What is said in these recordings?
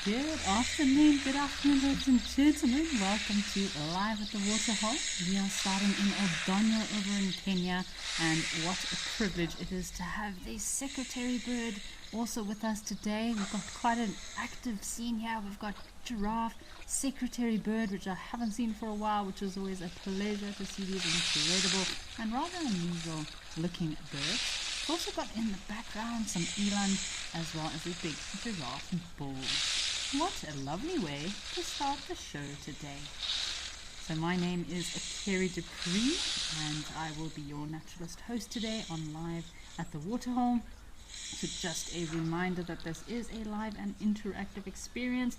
Good afternoon, ladies and gentlemen. Welcome to Live at the Waterhole. We are starting in Oldonyo over in Kenya, and what a privilege it is to have the secretary bird also with us today. We've got quite an active scene here. We've got giraffe, secretary bird, which I haven't seen for a while, which is always a pleasure to see these incredible and rather unusual looking birds. We've also got in the background some eland as well as a big giraffe bull. What a lovely way to start the show today. So my name is Kerry Dupree and I will be your naturalist host today on Live at the Waterhole. So just a reminder that this is a live and interactive experience.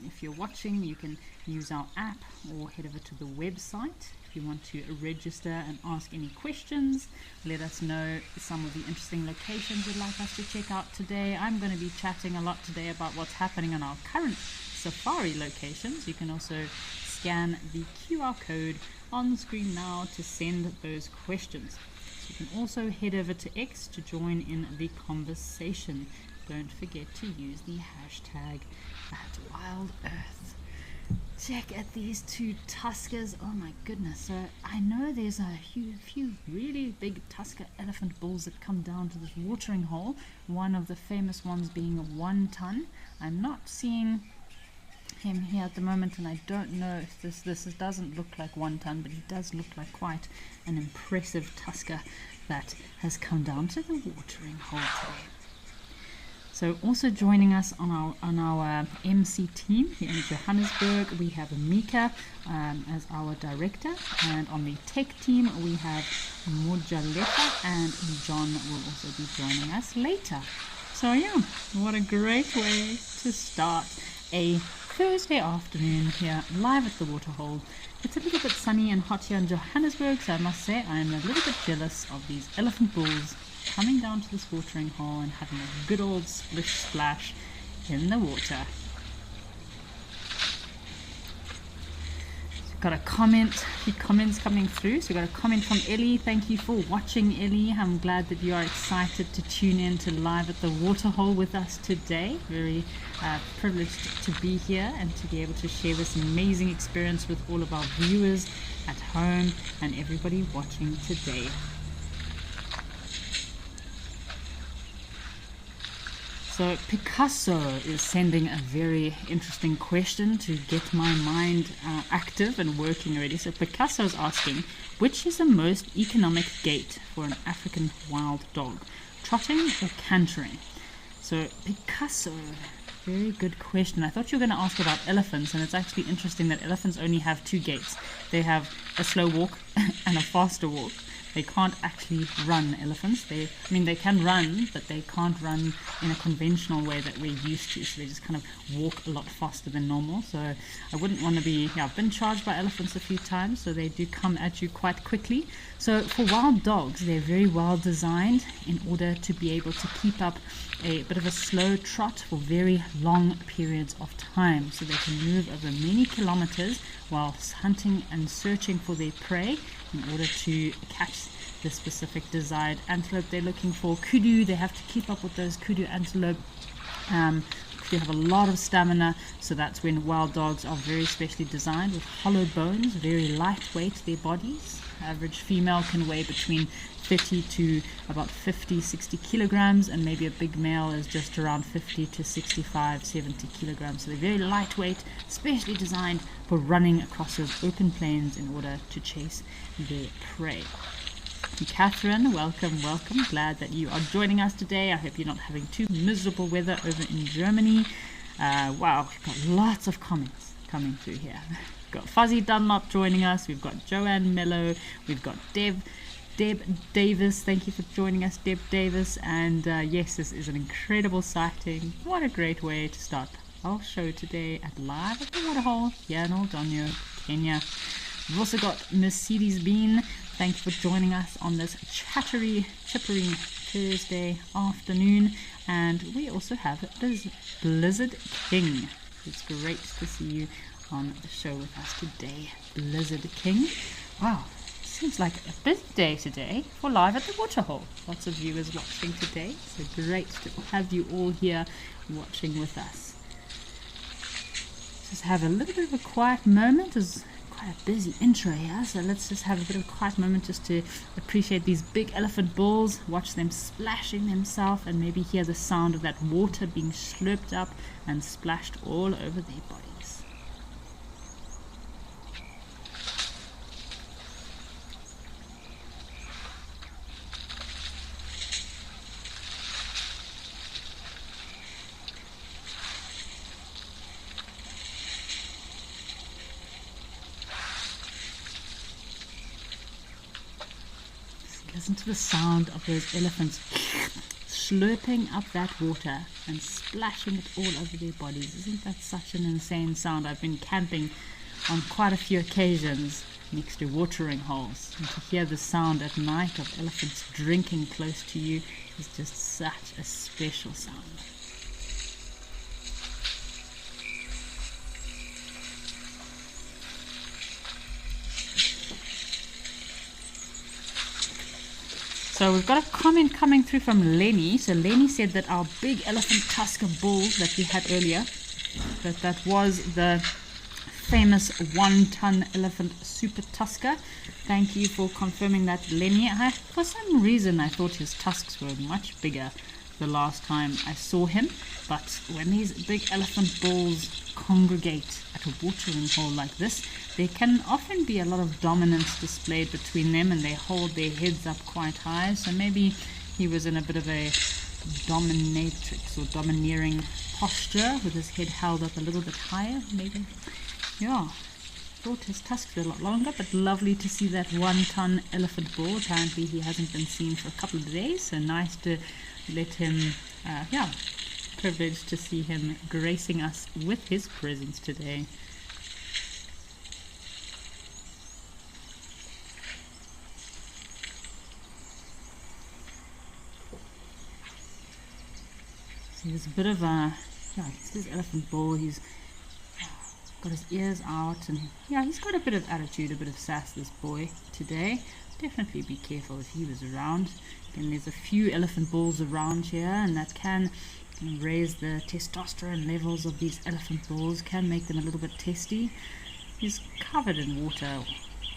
If you're watching, you can use our app or head over to the website. If you want to register and ask any questions, let us know some of the interesting locations you'd like us to check out today. I'm going to be chatting a lot today about what's happening on our current safari locations. You can also scan the QR code on the screen now to send those questions. So you can also head over to X to join in the conversation. Don't forget to use the hashtag @WildEarth. Check at these two tuskers. Oh my goodness. So I know there's a few really big tusker elephant bulls that come down to this watering hole. One of the famous ones being 1 ton. I'm not seeing him here at the moment, and I don't know if this doesn't look like 1 ton, but he does look like quite an impressive tusker that has come down to the watering hole today. So also joining us on our MC team here in Johannesburg, we have Mika as our director, and on the tech team we have Mojaleka, and John will also be joining us later. So yeah, what a great way to start a Thursday afternoon here live at the Waterhole. It's a little bit sunny and hot here in Johannesburg, so I must say I'm a little bit jealous of these elephant bulls coming down to this watering hole and having a good old splish splash in the water. So we've got a few comments coming through. So we've got a comment from Ellie. Thank you for watching, Ellie. I'm glad that you are excited to tune in to Live at the Waterhole with us today. Very privileged to be here and to be able to share this amazing experience with all of our viewers at home and everybody watching today. So Picasso is sending a very interesting question to get my mind active and working already. So Picasso is asking, which is the most economic gait for an African wild dog, trotting or cantering? So Picasso, very good question. I thought you were going to ask about elephants, and it's actually interesting that elephants only have 2 gaits. They have a slow walk and a faster walk. They can't actually run, elephants. They can run, but they can't run in a conventional way that we're used to. So they just kind of walk a lot faster than normal. So I wouldn't want to be, I've been charged by elephants a few times, so they do come at you quite quickly. So for wild dogs, they're very well designed in order to be able to keep up a bit of a slow trot for very long periods of time. So they can move over many kilometers whilst hunting and searching for their prey in order to catch the specific desired antelope they're looking for. Kudu, they have to keep up with those kudu antelope. They have a lot of stamina, so that's when wild dogs are very specially designed with hollow bones, very lightweight, their bodies. Average female can weigh between 30 to about 50, 60 kilograms, and maybe a big male is just around 50 to 65, 70 kilograms. So they're very lightweight, specially designed for running across those open plains in order to chase their prey. Catherine, welcome. Glad that you are joining us today. I hope you're not having too miserable weather over in Germany. Wow, we've got lots of comments coming through here. We've got Fuzzy Dunlop joining us. We've got Joanne Mello. We've got Deb Davis. Thank you for joining us, Deb Davis. And yes, this is an incredible sighting. What a great way to start our show today at Live at the Waterhole here in Oldonyo, Kenya. We've also got Mercedes Bean. Thank you for joining us on this chippery Thursday afternoon. And we also have Blizzard King. It's great to see you on the show with us today, Blizzard King. Wow, seems like a busy day today for Live at the Waterhole. Lots of viewers watching today, so great to have you all here watching with us. just have a little bit of a quiet moment. It's quite a busy intro here, so let's just have a bit of a quiet moment just to appreciate these big elephant bulls, watch them splashing themselves, and maybe hear the sound of that water being slurped up and splashed all over their bodies. Listen to the sound of those elephants slurping up that water and splashing it all over their bodies. Isn't that such an insane sound? I've been camping on quite a few occasions next to watering holes, and to hear the sound at night of elephants drinking close to you is just such a special sound. So we've got a comment coming through from Lenny. So Lenny said that our big elephant tusker bulls that we had earlier, that was the famous 1-ton elephant super tusker. Thank you for confirming that, Lenny. For some reason I thought his tusks were much bigger the last time I saw him, but when these big elephant bulls congregate at a watering hole like this, there can often be a lot of dominance displayed between them, and they hold their heads up quite high. So maybe he was in a bit of a dominatrix or domineering posture with his head held up a little bit higher. Maybe, yeah, thought his tusks were a lot longer, but lovely to see that 1-ton elephant bull. Apparently he hasn't been seen for a couple of days, so nice to let him, privileged to see him gracing us with his presence today. So there's a bit of a, it's this elephant bull. He's got his ears out, and he's got a bit of attitude, a bit of sass, this boy today. Definitely be careful if he was around. Again, there's a few elephant bulls around here, and that can raise the testosterone levels of these elephant bulls, can make them a little bit testy. He's covered in water,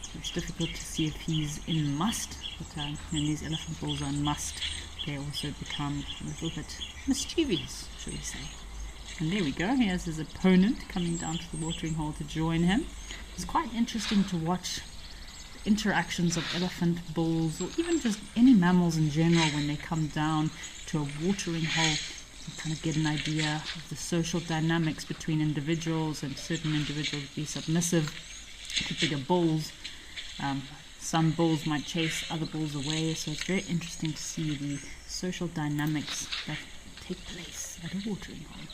so it's difficult to see if he's in must, but when these elephant bulls are in must, they also become a little bit mischievous, shall we say. And there we go, here's his opponent coming down to the watering hole to join him. It's quite interesting to watch the interactions of elephant bulls, or even just any mammals in general, when they come down to a watering hole. You kind of get an idea of the social dynamics between individuals, and certain individuals be submissive to bigger bulls. Some bulls might chase other bulls away, so it's very interesting to see the social dynamics that take place at a watering hole.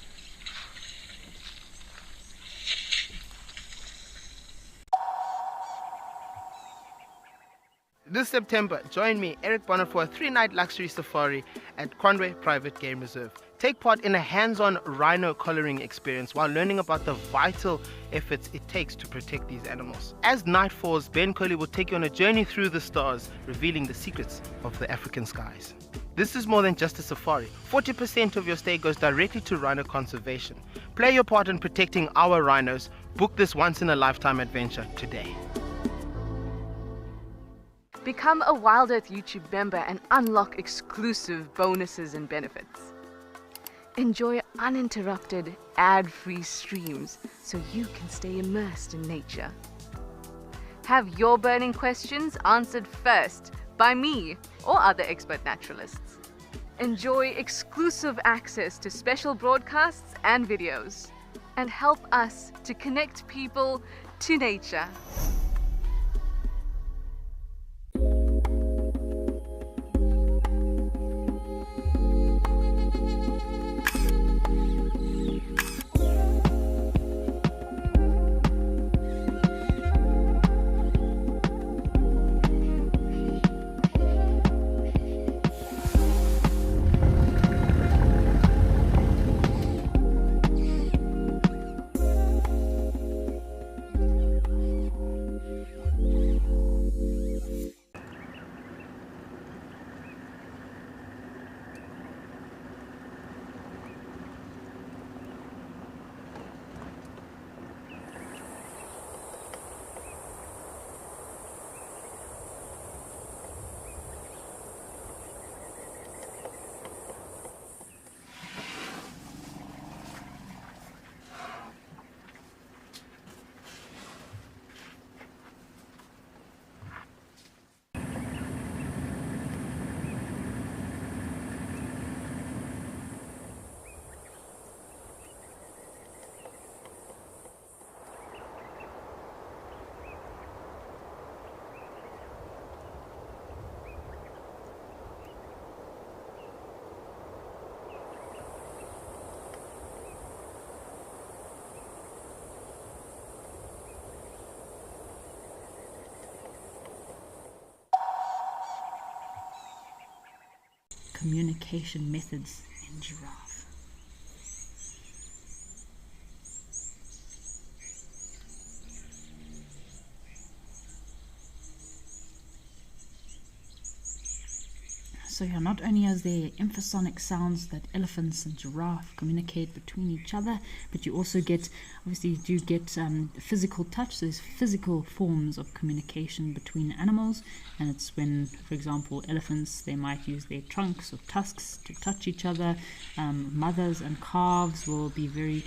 This September, join me, Eric Bonner, for a 3-night luxury safari at Conway Private Game Reserve. Take part in a hands-on rhino collaring experience while learning about the vital efforts it takes to protect these animals. As night falls, Ben Coley will take you on a journey through the stars, revealing the secrets of the African skies. This is more than just a safari. 40% of your stay goes directly to rhino conservation. Play your part in protecting our rhinos. Book this once-in-a-lifetime adventure today. Become a Wild Earth YouTube member and unlock exclusive bonuses and benefits. Enjoy uninterrupted, ad-free streams so you can stay immersed in nature. Have your burning questions answered first by me or other expert naturalists. Enjoy exclusive access to special broadcasts and videos, and help us to connect people to nature. communication methods in giraffe. So yeah, not only is there emphasonic sounds that elephants and giraffe communicate between each other, but you also get, obviously you do get physical touch. So there's physical forms of communication between animals, and it's when, for example, elephants, they might use their trunks or tusks to touch each other. Mothers and calves will be very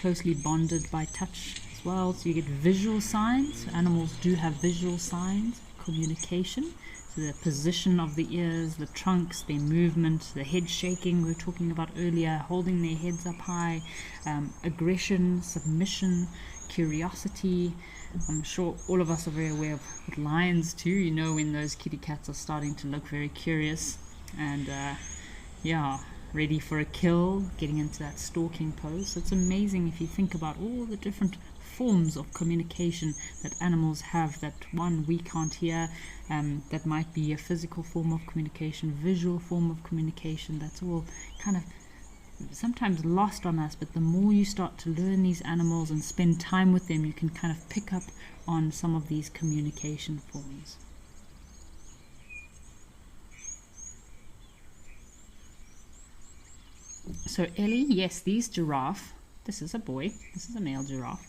closely bonded by touch as well. So you get visual signs. Animals do have visual signs, communication. The position of the ears, the trunks, their movement, the head shaking we were talking about earlier, holding their heads up high, aggression, submission, curiosity. I'm sure all of us are very aware of with lions too, you know, when those kitty cats are starting to look very curious and ready for a kill, getting into that stalking pose. So it's amazing if you think about all the different forms of communication that animals have that one we can't hear, that might be a physical form of communication, visual form of communication. That's all kind of sometimes lost on us, but the more you start to learn these animals and spend time with them, you can kind of pick up on some of these communication forms. So Ellie, yes, these giraffe, this is a boy, this is a male giraffe,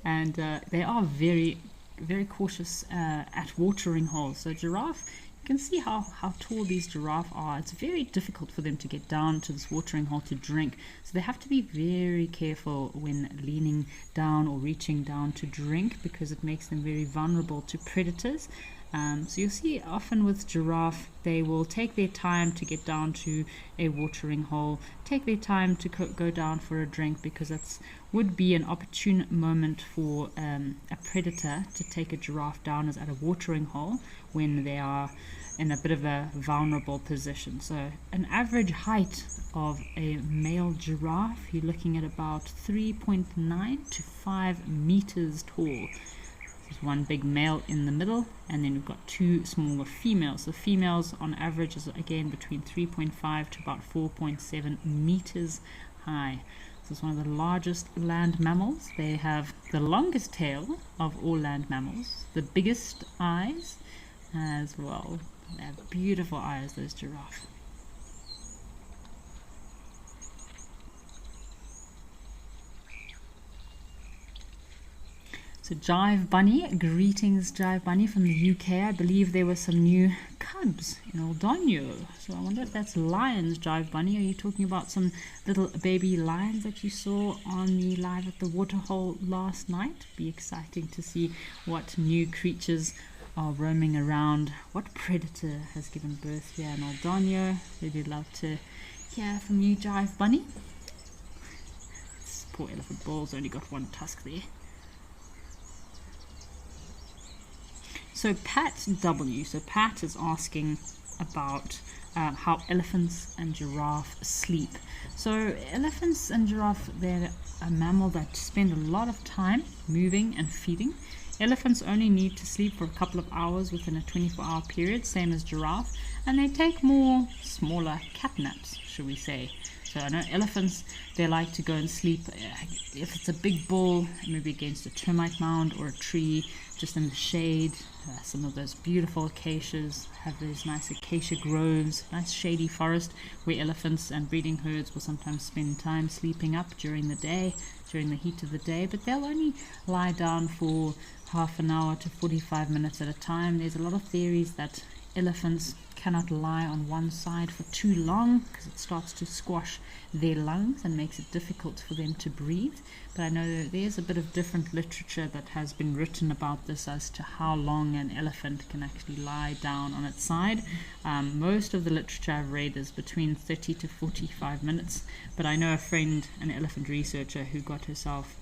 and they are very, very cautious at watering holes. So giraffe, you can see how tall these giraffe are. It's very difficult for them to get down to this watering hole to drink. So they have to be very careful when leaning down or reaching down to drink, because it makes them very vulnerable to predators. So you'll see often with giraffe, they will take their time to get down to a watering hole, take their time to go down for a drink, because that would be an opportune moment for a predator to take a giraffe down as at a watering hole when they are in a bit of a vulnerable position. So an average height of a male giraffe, you're looking at about 3.9 to 5 meters tall. There's one big male in the middle, and then we've got two smaller females. The females on average is again between 3.5 to about 4.7 meters high. So it's one of the largest land mammals. They have the longest tail of all land mammals, the biggest eyes as well. They have beautiful eyes, those giraffes. So Jive Bunny, greetings Jive Bunny from the UK. I believe there were some new cubs in Oldonyo. So I wonder if that's lions, Jive Bunny. Are you talking about some little baby lions that you saw on the Live at the Waterhole last night? Be exciting to see what new creatures are roaming around. What predator has given birth here in Oldonyo? Really love to hear from you, Jive Bunny. This poor elephant bull's only got one tusk there. So Pat W. So Pat is asking about how elephants and giraffe sleep. So elephants and giraffe, they're a mammal that spend a lot of time moving and feeding. Elephants only need to sleep for a couple of hours within a 24-hour period, same as giraffe, and they take more smaller cat naps, should we say. So I know elephants, they like to go and sleep, if it's a big bull, maybe against a termite mound or a tree, just in the shade. Some of those beautiful acacias have those nice acacia groves, nice shady forest where elephants and breeding herds will sometimes spend time sleeping up during the day, during the heat of the day, but they'll only lie down for half an hour to 45 minutes at a time. There's a lot of theories that elephants cannot lie on one side for too long because it starts to squash their lungs and makes it difficult for them to breathe. But I know there's a bit of different literature that has been written about this as to how long an elephant can actually lie down on its side. Most of the literature I've read is between 30 to 45 minutes, but I know a friend, an elephant researcher, who got herself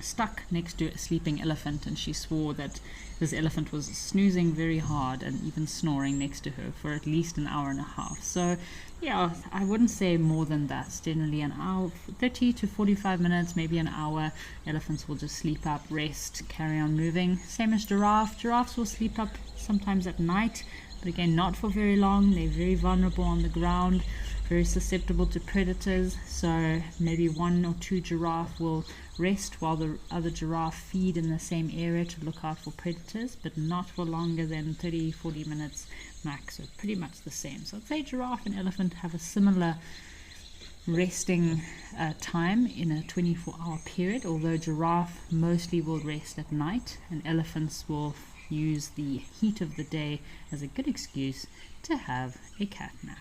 stuck next to a sleeping elephant, and she swore that this elephant was snoozing very hard and even snoring next to her for at least an hour and a half. So yeah, I wouldn't say more than that. It's generally an hour, 30 to 45 minutes, maybe an hour. Elephants will just sleep up, rest, carry on moving. Same as giraffe. Giraffes will sleep up sometimes at night, but again, not for very long. They're very vulnerable on the ground, very susceptible to predators, so maybe 1 or 2 giraffe will rest while the other giraffe feed in the same area to look out for predators, but not for longer than 30-40 minutes max, so pretty much the same. So I'd say giraffe and elephant have a similar resting time in a 24-hour period, although giraffe mostly will rest at night and elephants will use the heat of the day as a good excuse to have a cat nap.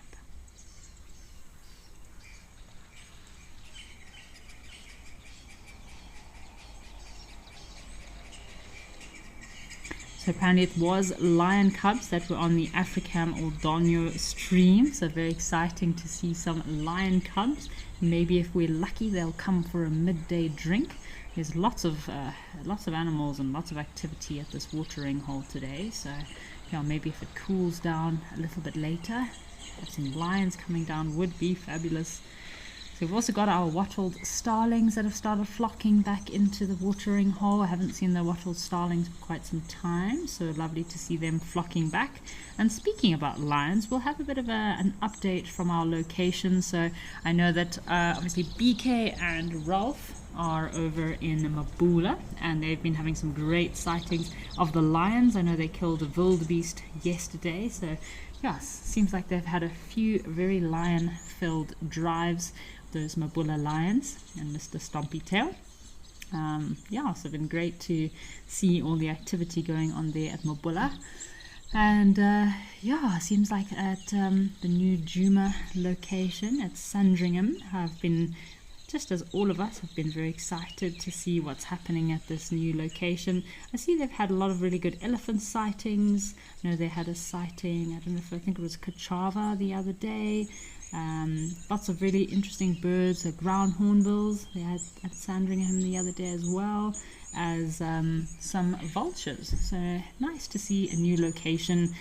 So apparently it was lion cubs that were on the Africam or Donyo stream. So very exciting to see some lion cubs. Maybe if we're lucky, they'll come for a midday drink. There's lots of animals and lots of activity at this watering hole today. So yeah, maybe if it cools down a little bit later, have some lions coming down would be fabulous. So we've also got our wattled starlings that have started flocking back into the watering hole. I haven't seen the wattled starlings for quite some time, so lovely to see them flocking back. And speaking about lions, we'll have a bit of an update from our location. So I know that obviously BK and Ralph are over in Mabula, and they've been having some great sightings of the lions. I know they killed a wildebeest yesterday, so yes, seems like they've had a few very lion-filled drives, those Mabula lions and Mr. Stompy Tail. Yeah, so it's been great to see all the activity going on there at Mabula. And yeah, seems like at the new Juma location at Sandringham have been, just as all of us have been very excited to see what's happening at this new location. I see they've had a lot of really good elephant sightings. I know they had a sighting, I think it was Kachava the other day. Lots of really interesting birds, ground hornbills they had at Sandringham the other day, as well as some vultures. So nice to see a new location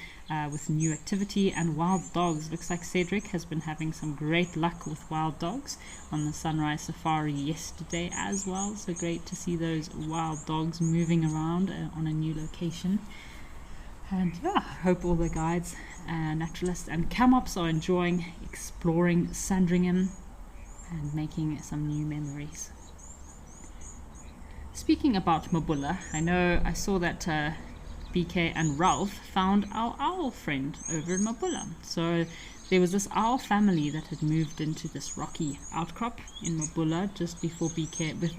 with new activity and wild dogs. Looks like Cedric has been having some great luck with wild dogs on the sunrise safari yesterday as well. So great to see those wild dogs moving around on a new location. And yeah, I hope all the guides, naturalists and camops are enjoying exploring Sandringham and making some new memories. Speaking about Mabula, I saw that BK and Ralph found our owl friend over in Mabula. So there was this owl family that had moved into this rocky outcrop in Mabula just before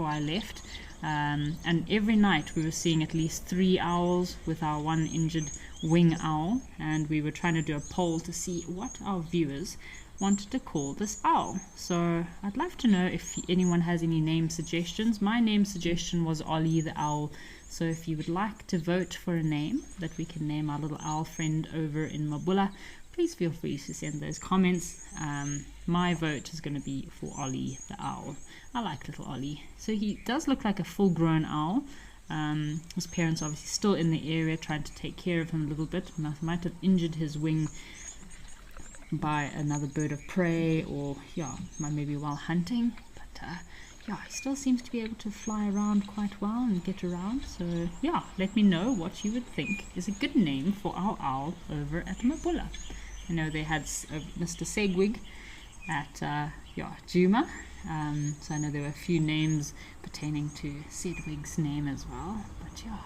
I left. And every night we were seeing at least 3 owls with our one injured wing owl, and we were trying to do a poll to see what our viewers wanted to call this owl. So I'd love to know if anyone has any name suggestions. My name suggestion was Ollie the owl, so if you would like to vote for a name that we can name our little owl friend over in Mabula, please feel free to send those comments. My vote is going to be for Ollie the owl. I like little Ollie. So he does look like a full-grown owl. His parents are obviously still in the area trying to take care of him a little bit. Might have injured his wing by another bird of prey, or yeah, maybe while hunting. But yeah, he still seems to be able to fly around quite well and get around. So yeah, let me know what you would think is a good name for our owl over at Mabula. I know they had Mr. Segwig at Juma. So I know there were a few names pertaining to Sedwig's name as well. But yeah,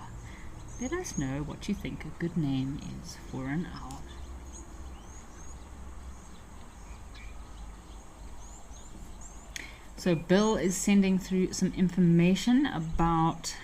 let us know what you think a good name is for an owl. So Bill is sending through some information about,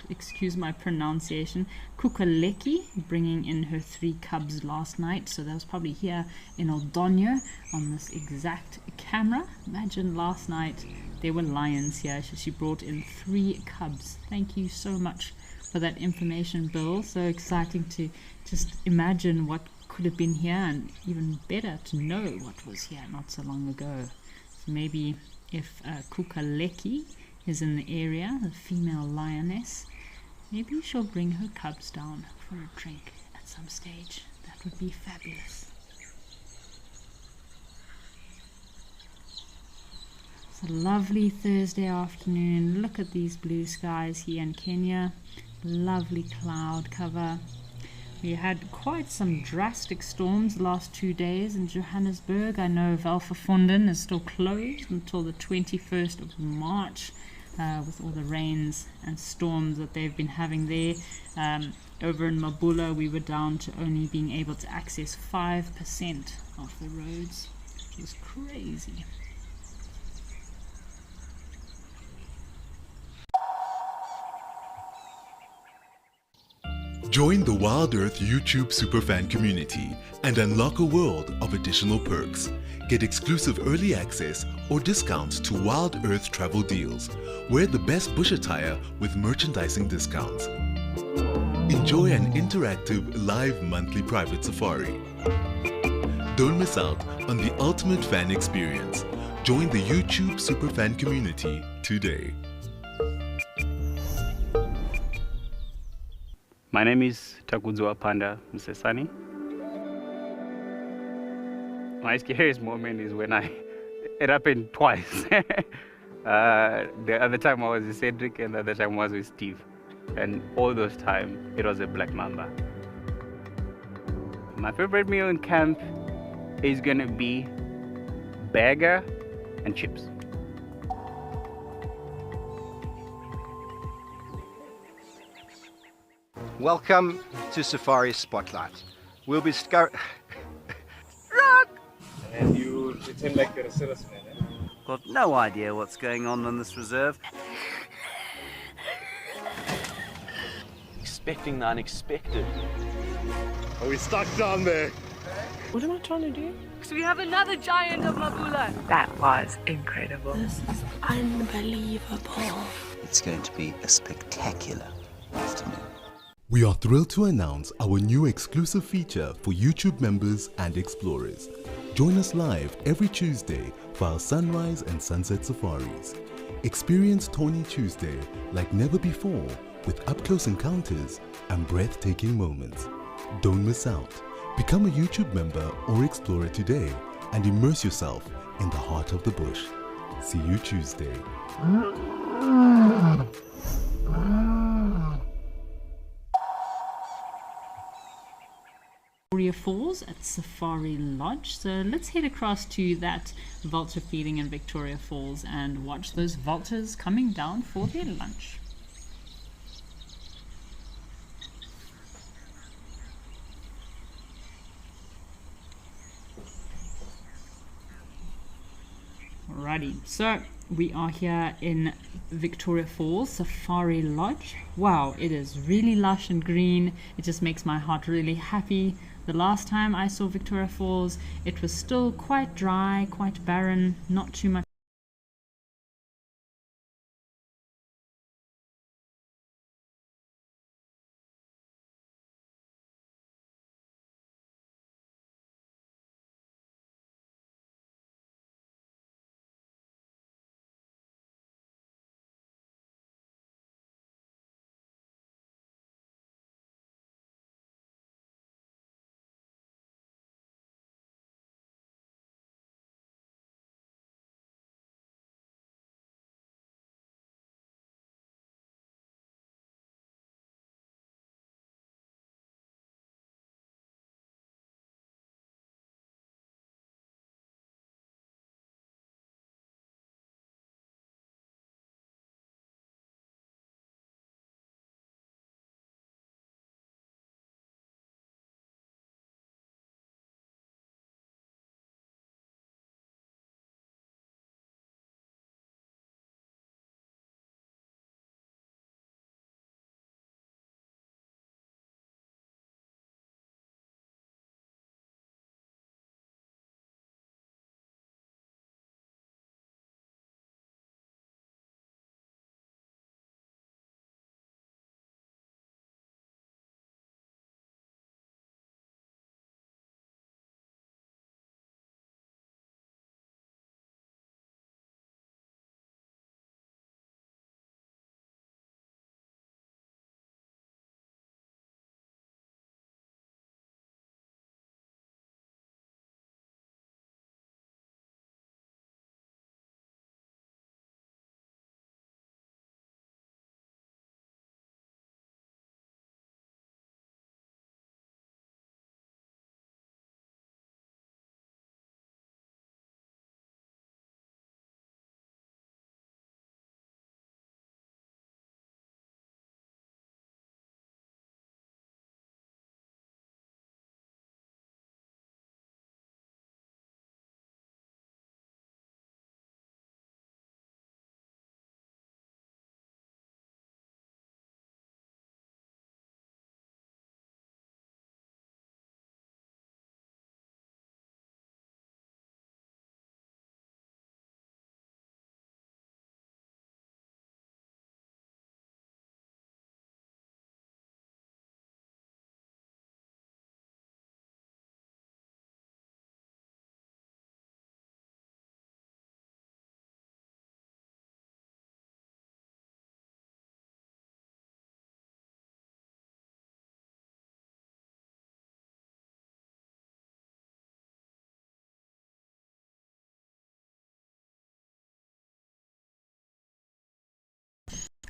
excuse my pronunciation, Kukaleki bringing in her 3 cubs last night. So that was probably here in Oldonyo on this exact camera. Imagine last night there were lions here. She brought in 3 cubs. Thank you so much for that information, Bill. So exciting to just imagine what could have been here, and even better to know what was here not so long ago. So maybe if Kukaleki is in the area, the female lioness, maybe she'll bring her cubs down for a drink at some stage. That would be fabulous. It's a lovely Thursday afternoon. Look at these blue skies here in Kenya. Lovely cloud cover. We had quite some drastic storms the last 2 days in Johannesburg. I know Valverfonden is still closed until the 21st of March with all the rains and storms that they've been having there. Over in Mabula, we were down to only being able to access 5% of the roads, which was crazy. Join the Wild Earth YouTube superfan community and unlock a world of additional perks. Get exclusive early access or discounts to Wild Earth travel deals. Wear the best bush attire with merchandising discounts. Enjoy an interactive live monthly private safari. Don't miss out on the ultimate fan experience. Join the YouTube superfan community today. My name is Takudzwa Panda Msesani. My scariest moment is when it happened twice. The other time I was with Cedric and the other time I was with Steve. And all those times, it was a black mamba. My favorite meal in camp is gonna be burger and chips. Welcome to Safari Spotlight. We'll be And you pretend like you're a salesman, eh? Got no idea what's going on this reserve. Expecting the unexpected. Are we stuck down there? What am I trying to do? So we have another giant of Mabula. That was incredible. This is unbelievable. It's going to be a spectacular afternoon. We are thrilled to announce our new exclusive feature for YouTube members and explorers. Join us live every Tuesday for our sunrise and sunset safaris. Experience Tawny Tuesday like never before with up-close encounters and breathtaking moments. Don't miss out. Become a YouTube member or explorer today and immerse yourself in the heart of the bush. See you Tuesday. Victoria Falls at Safari Lodge. So let's head across to that vulture feeding in Victoria Falls and watch those vultures coming down for their lunch. Alrighty, so we are here in Victoria Falls Safari Lodge. Wow, it is really lush and green. It just makes my heart really happy. The last time I saw Victoria Falls, it was still quite dry, quite barren, not too much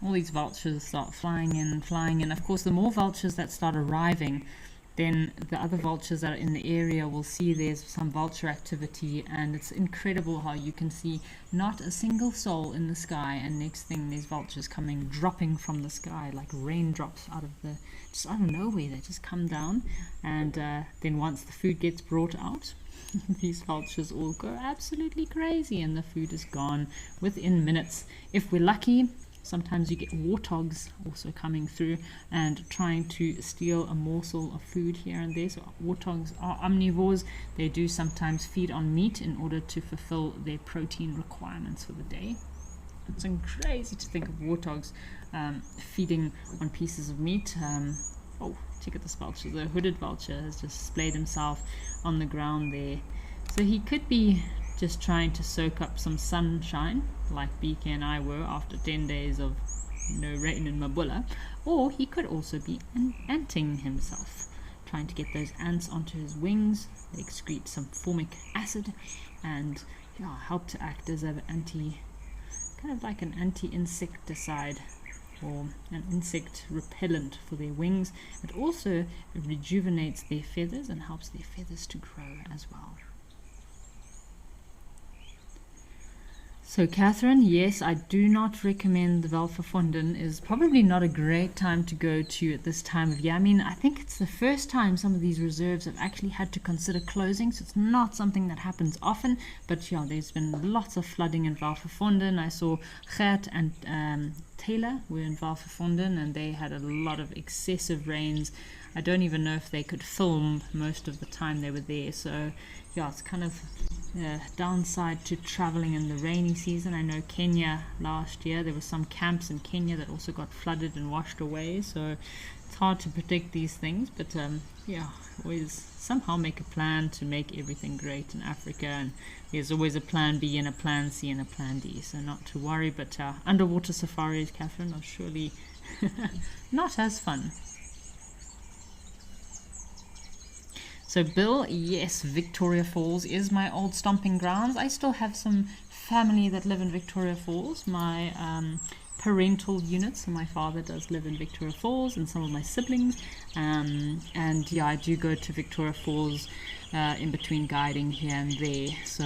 all these vultures start flying in, flying in. Of course, the more vultures that start arriving, then the other vultures that are in the area will see there's some vulture activity, and it's incredible how you can see not a single soul in the sky, and next thing there's vultures coming, dropping from the sky like raindrops just out of nowhere. They just come down, and then once the food gets brought out, these vultures all go absolutely crazy, and the food is gone within minutes. If we're lucky, sometimes you get warthogs also coming through and trying to steal a morsel of food here and there. So warthogs are omnivores. They do sometimes feed on meat in order to fulfill their protein requirements for the day. It's crazy to think of warthogs feeding on pieces of meat. Oh, check out this vulture. The hooded vulture has just splayed himself on the ground there. So he could be just trying to soak up some sunshine, like BK and I were after 10 days of no rain in Mabula, or he could also be anting himself, trying to get those ants onto his wings. They excrete some formic acid and help to act as an kind of like an anti-insecticide or an insect repellent for their wings. It also rejuvenates their feathers and helps their feathers to grow as well. So Catherine, yes, I do not recommend the Valverfonden. Is probably not a great time to go to at this time of year. I mean, I think it's the first time some of these reserves have actually had to consider closing, so it's not something that happens often. But yeah, there's been lots of flooding in Valverfonden. I saw Gert and Taylor were in Valverfonden, and they had a lot of excessive rains. I don't even know if they could film most of the time they were there. So yeah, it's kind of downside to traveling in the rainy season. I know Kenya last year, there were some camps in Kenya that also got flooded and washed away, so it's hard to predict these things. But yeah, always somehow make a plan to make everything great in Africa, and there's always a plan B and a plan C and a plan D, so not to worry. But underwater safaris, Catherine, are surely not as fun. So Bill, yes, Victoria Falls is my old stomping grounds. I still have some family that live in Victoria Falls. My parental unit, so my father does live in Victoria Falls, and some of my siblings. And yeah, I do go to Victoria Falls in between guiding here and there. So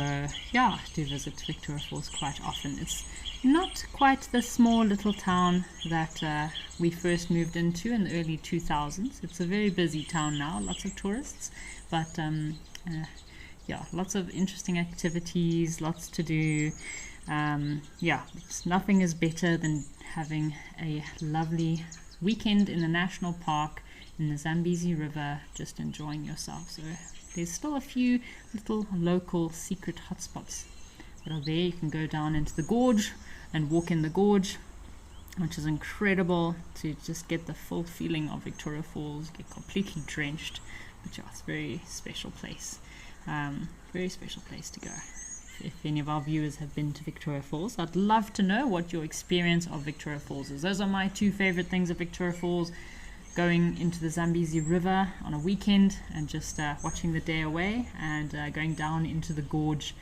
yeah, I do visit Victoria Falls quite often. It's not quite the small little town that we first moved into in the early 2000s. It's a very busy town now, lots of tourists, but yeah, lots of interesting activities, lots to do. Yeah, nothing is better than having a lovely weekend in the national park in the Zambezi River, just enjoying yourself. So there's still a few little local secret hotspots that are there. You can go down into the gorge and walk in the gorge, which is incredible to just get the full feeling of Victoria Falls, get completely drenched. But yeah, it's a very special place. Very special place to go. If any of our viewers have been to Victoria Falls, I'd love to know what your experience of Victoria Falls is. Those are my two favorite things of Victoria Falls: going into the Zambezi River on a weekend and just watching the day away, and going down into the gorge,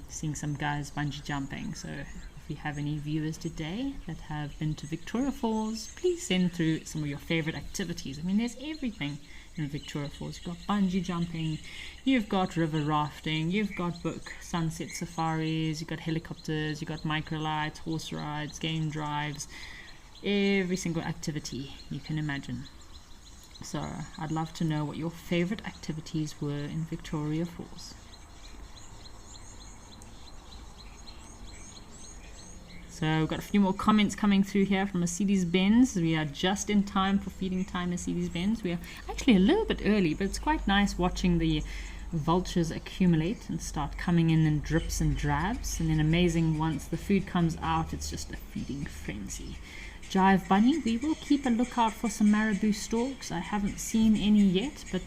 seeing some guys bungee jumping. So if you have any viewers today that have been to Victoria Falls, please send through some of your favorite activities. I mean, there's everything in Victoria Falls. You've got bungee jumping, you've got river rafting, you've got book sunset safaris, you've got helicopters, you've got microlights, horse rides, game drives, every single activity you can imagine. So I'd love to know what your favorite activities were in Victoria Falls. So we've got a few more comments coming through here from Mercedes-Benz. We are just in time for feeding time, Mercedes-Benz. We are actually a little bit early, but it's quite nice watching the vultures accumulate and start coming in drips and drabs. And then amazing, once the food comes out, it's just a feeding frenzy. Jive Bunny, we will keep a lookout for some marabou storks. I haven't seen any yet, but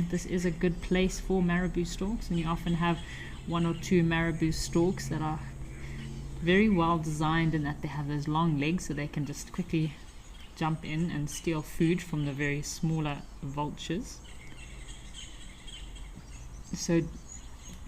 this is a good place for marabou storks, and you often have one or two marabou storks that are very well designed in that they have those long legs, so they can just quickly jump in and steal food from the very smaller vultures. So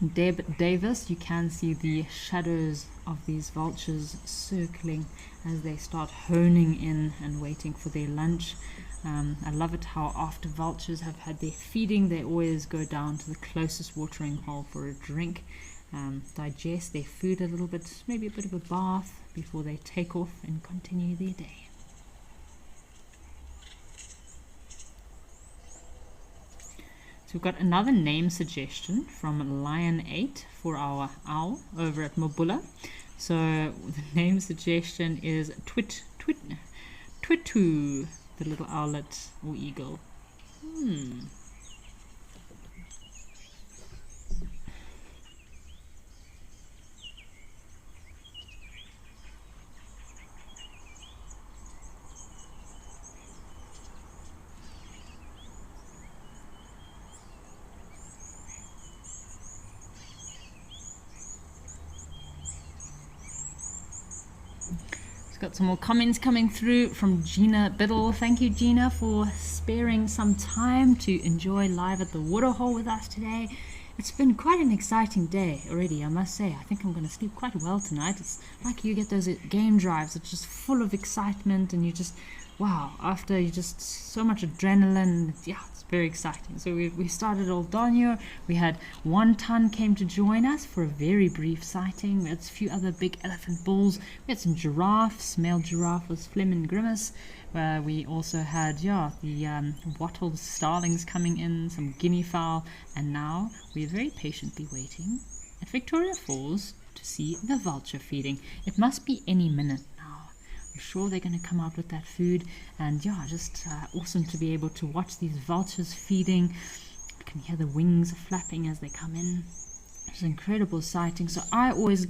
Davis, you can see the shadows of these vultures circling as they start honing in and waiting for their lunch. I love it how after vultures have had their feeding, they always go down to the closest watering hole for a drink, digest their food a little bit, maybe a bit of a bath before they take off and continue their day. So we've got another name suggestion from Lion 8 for our owl over at Mobula. So the name suggestion is Twitu, the little owlet or eagle. Got some more comments coming through from Gina Biddle. Thank you, Gina, for sparing some time to enjoy live at the waterhole with us today. It's been quite an exciting day already, I must say. I think I'm going to sleep quite well tonight. It's like you get those game drives. It's just full of excitement, and you just, wow, after you just so much adrenaline. Yeah, it's very exciting. So we started Old Donio. We had 1 ton came to join us for a very brief sighting. We had a few other big elephant bulls. We had some giraffes. Male giraffe was Flemin Grimace. We also had, the wattle starlings coming in, some guinea fowl, and now we're very patiently waiting at Victoria Falls to see the vulture feeding. It must be any minute now. I'm sure they're going to come out with that food, and just awesome to be able to watch these vultures feeding. You can hear the wings flapping as they come in. It's an incredible sighting. So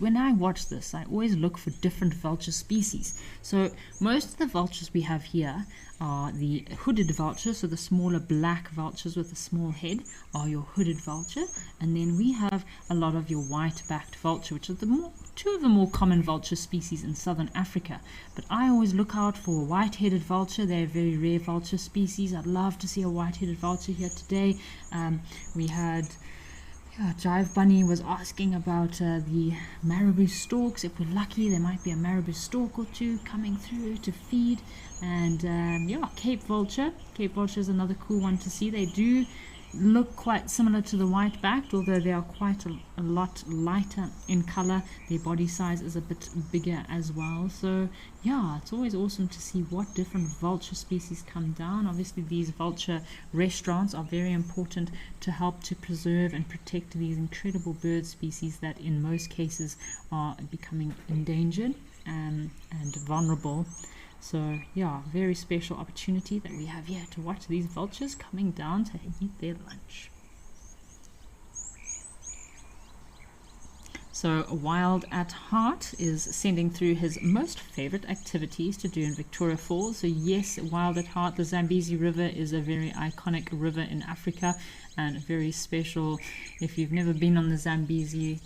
when I watch this, I always look for different vulture species. So most of the vultures we have here are the hooded vulture, so the smaller black vultures with a small head are your hooded vulture, and then we have a lot of your white-backed vulture, which are two of the more common vulture species in southern Africa. But I always look out for a white-headed vulture. They're a very rare vulture species. I'd love to see a white-headed vulture here today. We had Jive Bunny was asking about the marabou storks. If we're lucky, there might be a marabou stork or two coming through to feed. And Cape vulture. Cape vulture is another cool one to see. They do look quite similar to the white-backed, although they are quite a lot lighter in color. Their body size is a bit bigger as well. So it's always awesome to see what different vulture species come down. Obviously these vulture restaurants are very important to help to preserve and protect these incredible bird species that in most cases are becoming endangered and vulnerable. So very special opportunity that we have here to watch these vultures coming down to eat their lunch. So Wild at Heart is sending through his most favorite activities to do in Victoria Falls. So yes, Wild at Heart, the Zambezi River is a very iconic river in Africa and very special. If you've never been on the Zambezi,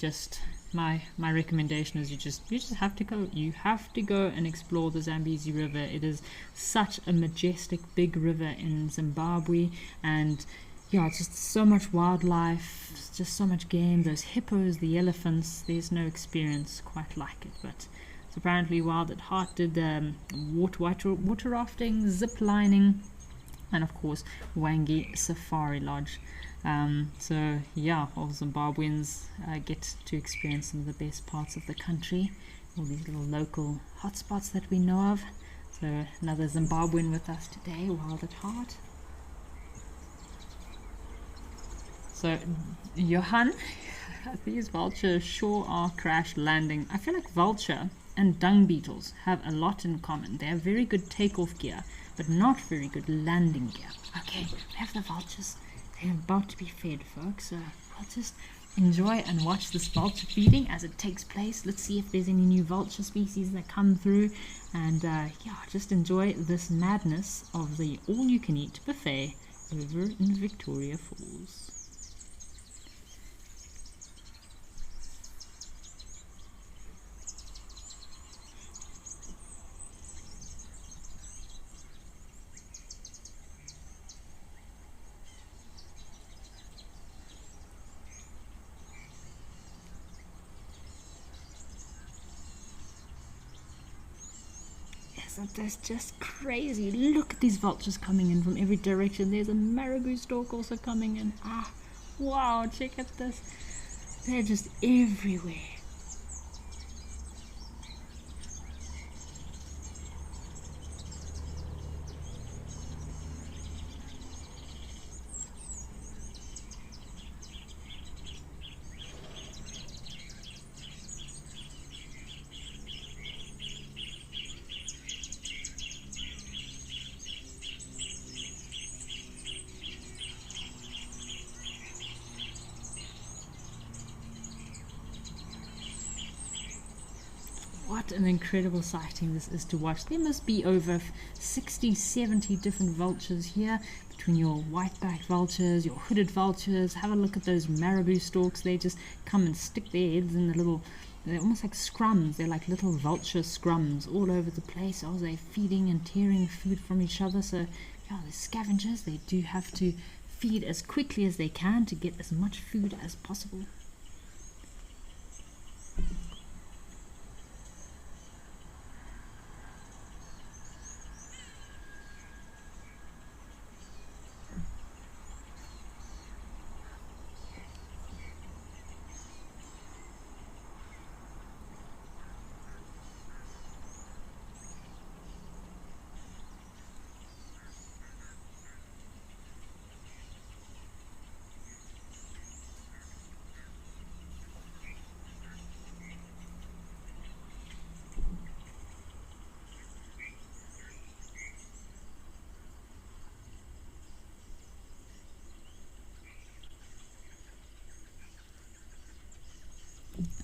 my recommendation is you just have to go. You have to go and explore the Zambezi River. It is such a majestic big river in Zimbabwe, and it's just so much wildlife, just so much game. Those hippos, the elephants, there's no experience quite like it. But so apparently Wild at Heart did water rafting, zip lining, and of course Wangi Safari Lodge. All Zimbabweans get to experience some of the best parts of the country, all these little local hotspots that we know of. So another Zimbabwean with us today, Wild at Heart. So Johan, these vultures sure are crash landing. I feel like vulture and dung beetles have a lot in common. They have very good takeoff gear, but not very good landing gear. Okay, we have the vultures. They're about to be fed, folks, so we'll just enjoy and watch this vulture feeding as it takes place. Let's see if there's any new vulture species that come through, and just enjoy this madness of the all-you-can-eat buffet over in Victoria Falls. this. That's just crazy. Look at these vultures coming in from every direction. There's a marabou stork also coming in. Ah, wow, check out this. They're just everywhere. What an incredible sighting this is to watch. There must be over 60, 70 different vultures here, between your white-backed vultures, your hooded vultures. Have a look at those marabou storks. They just come and stick their heads in the little, they're almost like scrums. They're like little vulture scrums all over the place. Oh, they're feeding and tearing food from each other. So, yeah, the scavengers, they do have to feed as quickly as they can to get as much food as possible.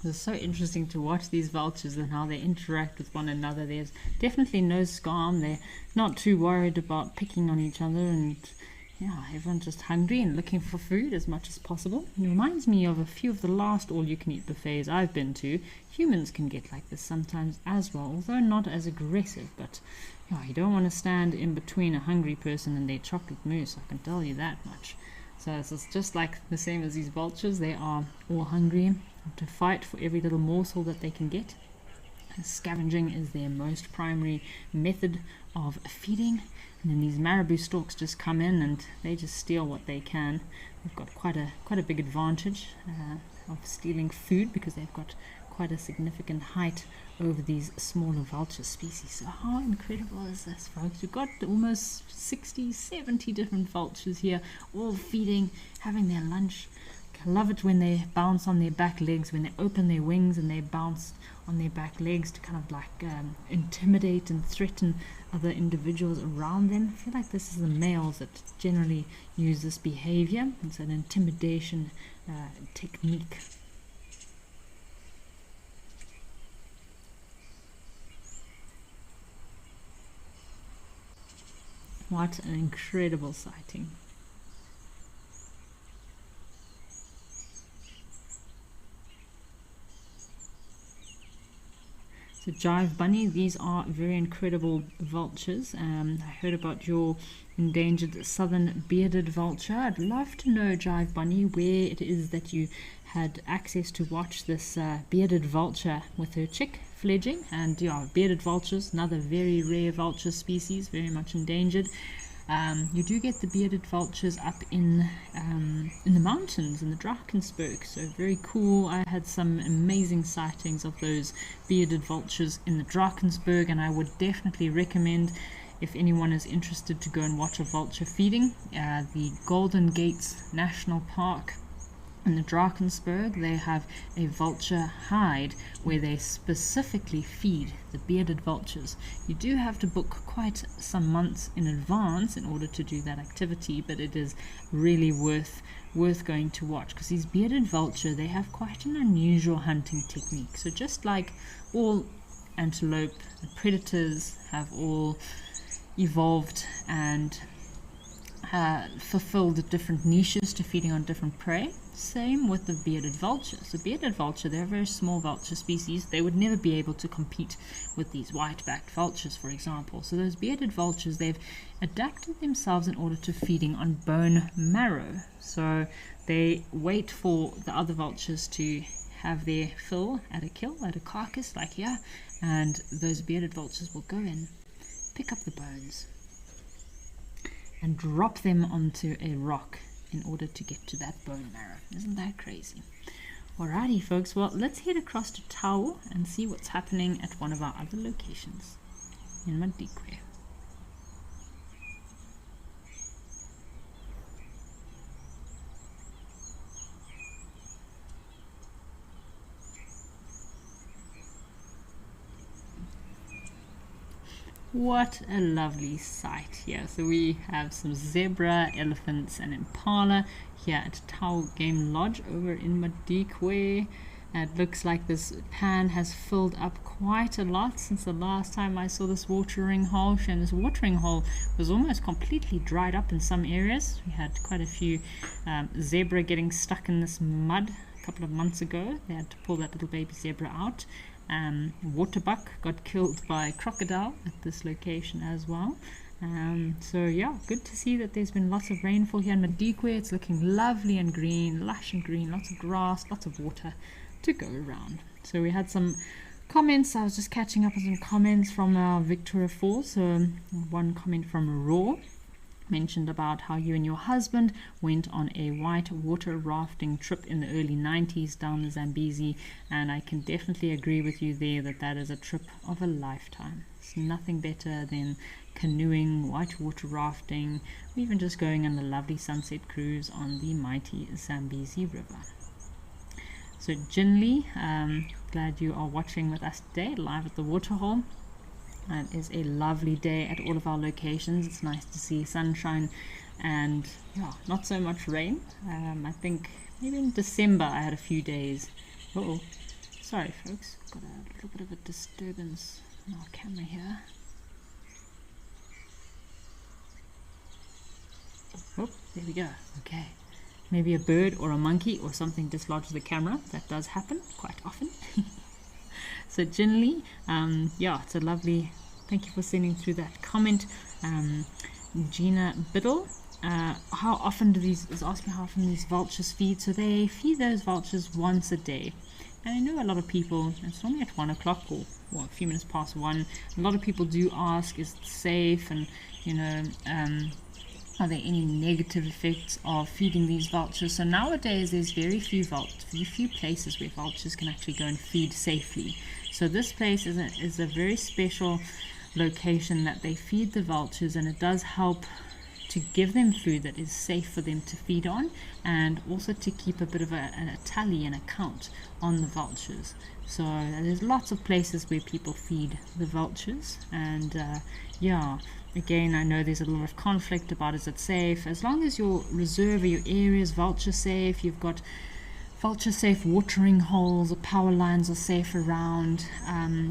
It's so interesting to watch these vultures and how they interact with one another. There's definitely no scam. They're not too worried about picking on each other, and yeah, everyone's just hungry and looking for food as much as possible. It reminds me of a few of the last all-you-can-eat buffets I've been to. Humans can get like this sometimes as well, although not as aggressive, but yeah, you don't want to stand in between a hungry person and their chocolate mousse, I can tell you that much. So it's just like the same as these vultures. They are all hungry to fight for every little morsel that they can get. Scavenging is their most primary method of feeding, and then these marabou storks just come in and they just steal what they can. They've got quite a big advantage of stealing food because they've got quite a significant height over these smaller vulture species. So how incredible is this, folks? We've got almost 60, 70 different vultures here, all feeding, having their lunch. I love it when they bounce on their back legs, when they open their wings and they bounce on their back legs to kind of like intimidate and threaten other individuals around them. I feel like this is the males that generally use this behavior. It's an intimidation technique. What an incredible sighting. So Jive Bunny, these are very incredible vultures. I heard about your endangered southern bearded vulture. I'd love to know, Jive Bunny, where it is that you had access to watch this bearded vulture with her chick fledging. And yeah, bearded vultures, another very rare vulture species, very much endangered. You do get the bearded vultures up in the mountains in the Drakensberg, so very cool. I had some amazing sightings of those bearded vultures in the Drakensberg, and I would definitely recommend, if anyone is interested, to go and watch a vulture feeding. The Golden Gates National Park in the Drakensberg, they have a vulture hide where they specifically feed the bearded vultures. You do have to book quite some months in advance in order to do that activity, but it is really worth going to watch, because these bearded vulture, they have quite an unusual hunting technique. So just like all antelope predators have all evolved and fulfilled different niches to feeding on different prey, same with the bearded vulture. So bearded vulture, they're a very small vulture species. They would never be able to compete with these white-backed vultures, for example. So those bearded vultures, they've adapted themselves in order to feeding on bone marrow. So they wait for the other vultures to have their fill at a kill, at a carcass like here, and those bearded vultures will go in pick up the bones and drop them onto a rock in order to get to that bone marrow. Isn't that crazy? Alrighty folks, well let's head across to Tau and see what's happening at one of our other locations in Madikwe. What a lovely sight here. So we have some zebra, elephants and impala here at Tau Game Lodge over in Madikwe. It looks like this pan has filled up quite a lot since the last time I saw this watering hole. And this watering hole was almost completely dried up in some areas. We had quite a few zebra getting stuck in this mud a couple of months ago. They had to pull that little baby zebra out. Waterbuck got killed by crocodile at this location as well. So yeah, good to see that there's been lots of rainfall here in Madikwe. It's looking lovely and green, lush and green, lots of grass, lots of water to go around. So we had some comments. I was just catching up on some comments from our Victoria Falls. So one comment from Raw mentioned about how you and your husband went on a white water rafting trip in the early 90s down the Zambezi, and I can definitely agree with you there that that is a trip of a lifetime. It's nothing better than canoeing, white water rafting, or even just going on the lovely sunset cruise on the mighty Zambezi River. So Jinli, glad you are watching with us today live at the waterhole. It is a lovely day at all of our locations. It's nice to see sunshine and yeah, not so much rain. I think maybe in December I had a few days. Oh, sorry folks, got a little bit of a disturbance on our camera here. Oh, there we go. Okay, maybe a bird or a monkey or something dislodged the camera. That does happen quite often. So Jinli, yeah, it's a lovely, thank you for sending through that comment. Gina Biddle, how often do these, is asking how often these vultures feed. So they feed those vultures once a day. And I know a lot of people, it's normally at 1 o'clock or well, a few minutes past 1. A lot of people do ask, is it safe? And, you know, are there any negative effects of feeding these vultures? So nowadays there's very few places where vultures can actually go and feed safely. So this place is a very special location that they feed the vultures, and it does help to give them food that is safe for them to feed on, and also to keep a bit of a tally and a count on the vultures. So there's lots of places where people feed the vultures, and yeah, again, I know there's a lot of conflict about is it safe. As long as your reserve or your area is vulture safe, you've got vulture safe watering holes, or power lines are safe around,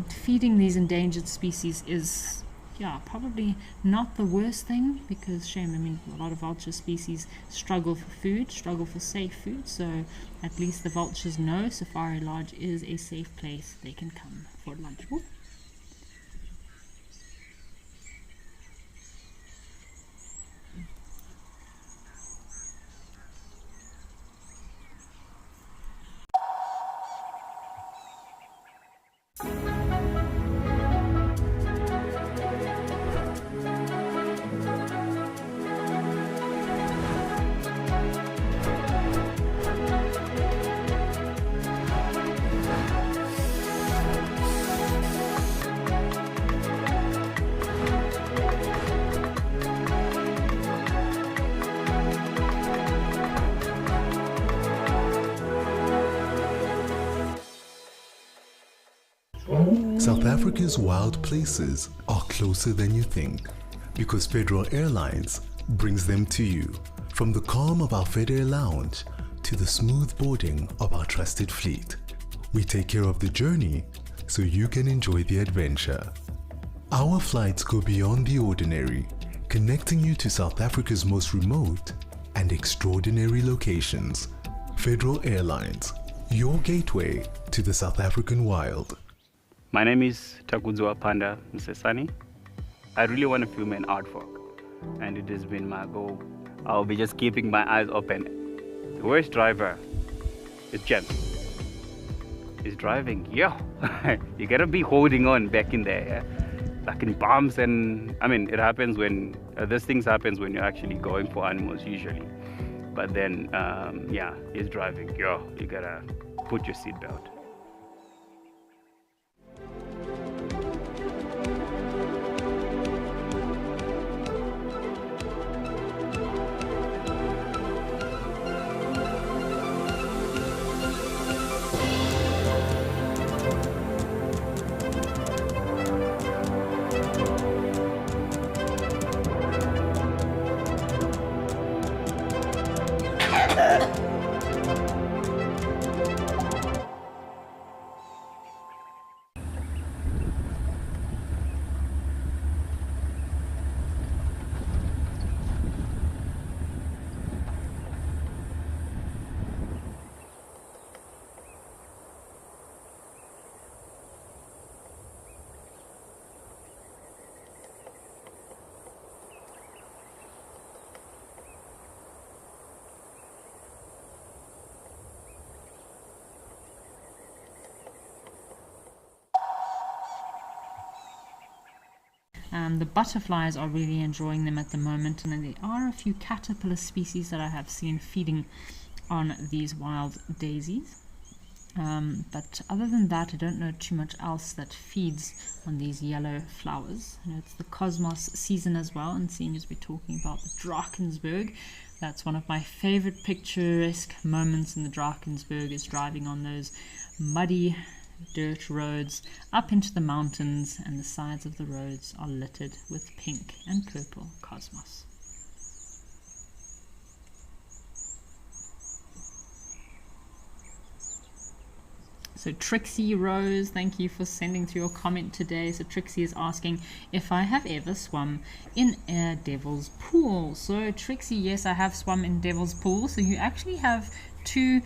feeding these endangered species is, yeah, probably not the worst thing, because shame, I mean, a lot of vulture species struggle for food, struggle for safe food, so at least the vultures know Safari Lodge is a safe place they can come for lunch. Ooh. South Africa's wild places are closer than you think, because Federal Airlines brings them to you. From the calm of our FedAir lounge to the smooth boarding of our trusted fleet, we take care of the journey so you can enjoy the adventure. Our flights go beyond the ordinary, connecting you to South Africa's most remote and extraordinary locations. Federal Airlines, your gateway to the South African wild. My name is Takudzwa Panda Msesani. I really want to film an artwork, and it has been my goal. I'll be just keeping my eyes open. The worst driver is Jen. He's driving. Yeah, you gotta be holding on back in there. Yeah? like in bumps, and I mean, it happens when this things happens when you're actually going for animals usually. But then, yeah, he's driving. You gotta put your seatbelt. The butterflies are really enjoying them at the moment, and then there are a few caterpillar species that I have seen feeding on these wild daisies. But other than that, I don't know too much else that feeds on these yellow flowers. It's the cosmos season as well, and seeing as we're talking about the Drakensberg, that's one of my favorite picturesque moments in the Drakensberg, is driving on those muddy dirt roads up into the mountains, and the sides of the roads are littered with pink and purple cosmos. So Trixie Rose, thank you for sending through your comment today. So Trixie is asking if I have ever swum in a devil's pool. So Trixie, yes, I have swum in devil's pool. So you actually have two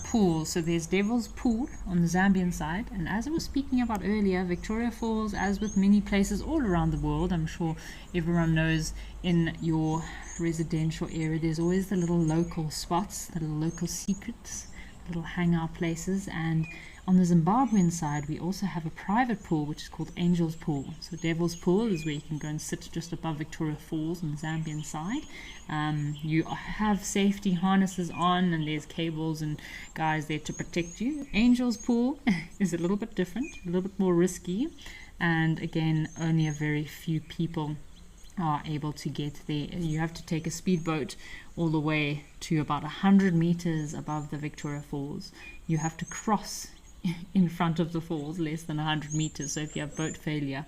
pools. So there's Devil's Pool on the Zambian side, and as I was speaking about earlier, Victoria Falls, as with many places all around the world, I'm sure everyone knows, in your residential area there's always the little local spots, the little local secrets, little hangout places. And on the Zimbabwean side we also have a private pool which is called Angel's Pool. So Devil's Pool is where you can go and sit just above Victoria Falls on the Zambian side. You have safety harnesses on, and there's cables and guys there to protect you. Angel's Pool is a little bit different, a little bit more risky, and again only a very few people are able to get there. You have to take a speedboat all the way to about 100 meters above the Victoria Falls. You have to cross in front of the falls less than 100 meters, so if you have boat failure,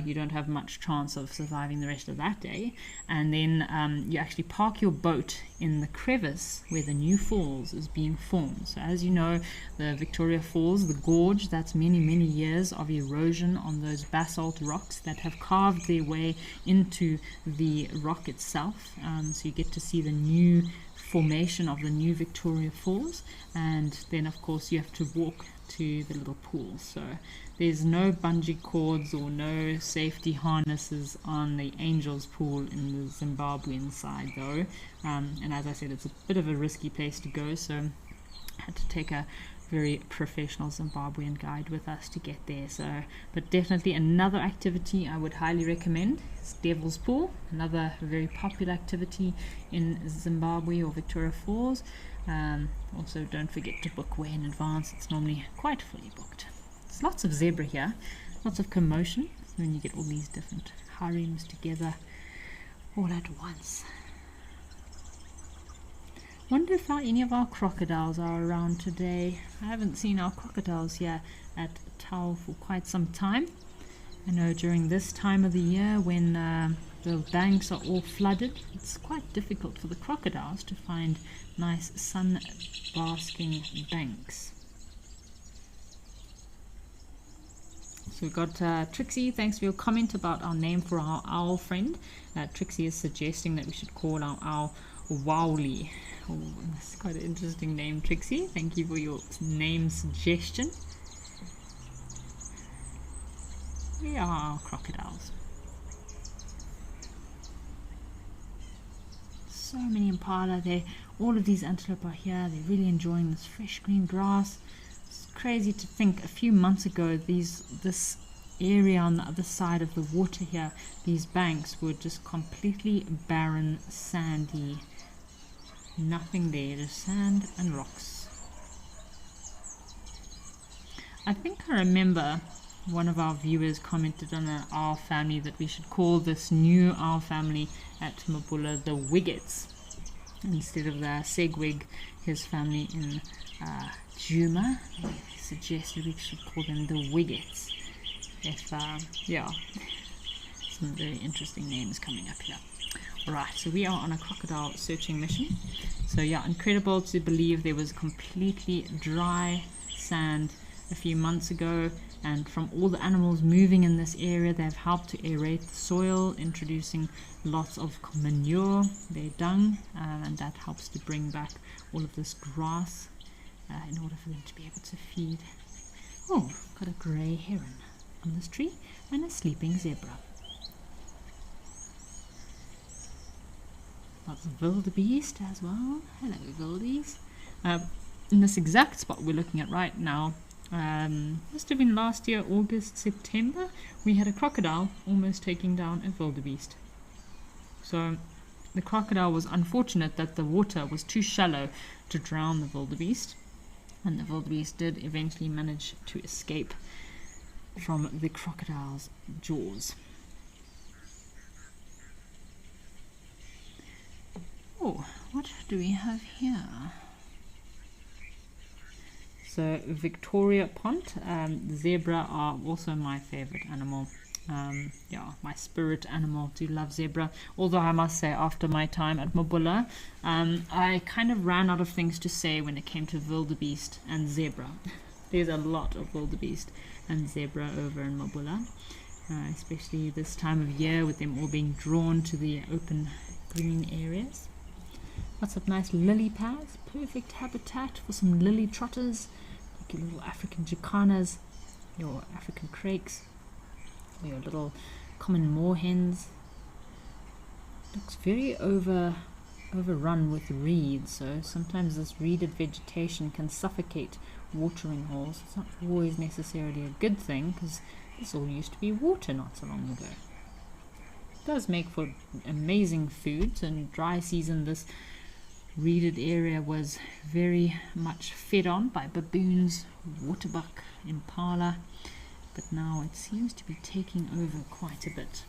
you don't have much chance of surviving the rest of that day. And then you actually park your boat in the crevice where the new falls is being formed. So as you know, the Victoria Falls, the gorge, that's many years of erosion on those basalt rocks that have carved their way into the rock itself. So you get to see the new formation of the new Victoria Falls, and then of course you have to walk to the little pool. So there's no bungee cords or no safety harnesses on the Angel's Pool in the Zimbabwean side though, and as I said, it's a bit of a risky place to go, so I had to take a very professional Zimbabwean guide with us to get there. So, but definitely another activity I would highly recommend is Devil's Pool, another very popular activity in Zimbabwe or Victoria Falls. Also don't forget to book way in advance, it's normally quite fully booked. There's lots of zebra here, lots of commotion when you get all these different harems together all at once. Wonder if any of our crocodiles are around today. I haven't seen our crocodiles here at Tau for quite some time. I know during this time of the year when the banks are all flooded, it's quite difficult for the crocodiles to find nice sun basking banks. So we've got Trixie, thanks for your comment about our name for our owl friend. Trixie is suggesting that we should call our owl Wowly. Oh, that's quite an interesting name, Trixie. Thank you for your name suggestion. We are our crocodiles. So many impala there. All of these antelope are here. They're really enjoying this fresh green grass. It's crazy to think a few months ago this area on the other side of the water here, these banks were just completely barren, sandy, nothing there, just sand and rocks. I think I remember one of our viewers commented on an owl family that we should call this new owl family at Mabula the Wiggets instead of the Segwig, his family in Juma. They suggested we should call them the Wiggets. Yeah, some very interesting names coming up here. Alright, so we are on a crocodile searching mission. So yeah, incredible to believe there was completely dry sand a few months ago, and from all the animals moving in this area, they've helped to aerate the soil, introducing lots of manure, their dung, and that helps to bring back all of this grass in order for them to be able to feed. Oh, got a grey heron on this tree and a sleeping zebra. Lots of wildebeest as well. Hello, wildies. In this exact spot we're looking at right now, must have been last year, August, September, we had a crocodile almost taking down a wildebeest. So the crocodile was unfortunate that the water was too shallow to drown the wildebeest, and the wildebeest did eventually manage to escape from the crocodile's jaws. Oh, what do we have here? So Victoria Pont, zebra are also my favorite animal. Yeah, my spirit animal. Do love zebra. Although I must say, after my time at Mabula, I kind of ran out of things to say when it came to wildebeest and zebra. There's a lot of wildebeest and zebra over in Mabula, especially this time of year with them all being drawn to the open green areas. Lots of nice lily pads, perfect habitat for some lily trotters, like your little African jacanas, your African crakes, or your little common moorhens. Looks very overrun with reeds, so sometimes this reeded vegetation can suffocate watering holes. It's not always necessarily a good thing, because this all used to be water not so long ago. It does make for amazing food, so in dry season this reeded area was very much fed on by baboons, waterbuck, impala, but now it seems to be taking over quite a bit.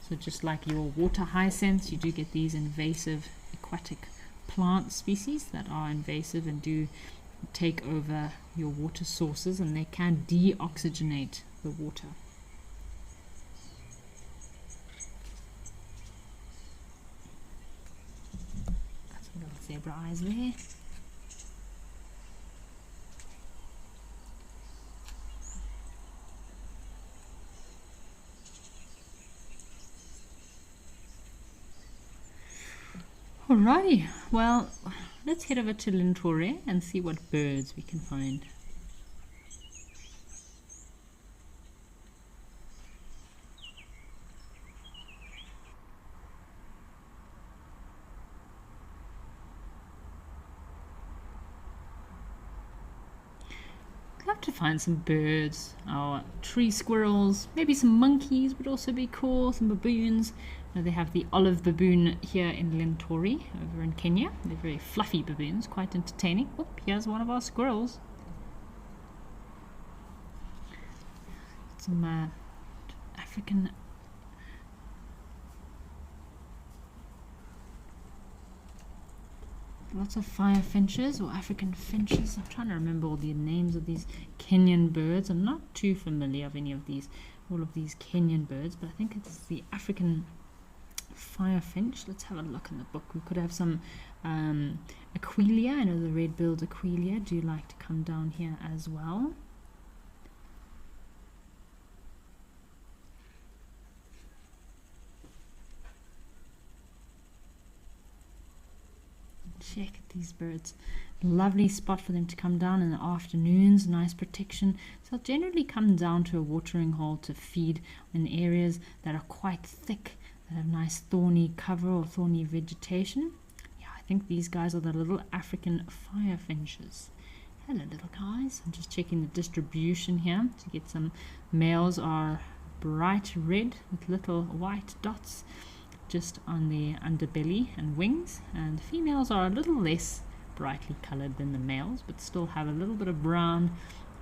So just like your water hyacinths, you do get these invasive aquatic plant species that are invasive and do take over your water sources, and they can deoxygenate the water. Got some little zebra eyes there. Alrighty, well, let's head over to Lintore and see what birds we can find. I'd love to find some birds, our tree squirrels, maybe some monkeys would also be cool, some baboons. They have the olive baboon here in Lintore over in Kenya. They're very fluffy baboons, quite entertaining. Oh, here's one of our squirrels. Some African lots of fire finches or African finches. I'm trying to remember all the names of these Kenyan birds. I'm not too familiar of any of these, all of these Kenyan birds, but I think it's the African fire finch. Let's have a look in the book. We could have some Aquilia. I know the red-billed Aquilia do like to come down here as well. Check these birds. Lovely spot for them to come down in the afternoons. Nice protection. So they'll generally come down to a watering hole to feed in areas that are quite thick, that have nice thorny cover or thorny vegetation. Yeah, I think these guys are the little African fire finches. Hello little guys. I'm just checking the distribution here to get some. Males are bright red with little white dots just on the underbelly and wings, and females are a little less brightly colored than the males, but still have a little bit of brown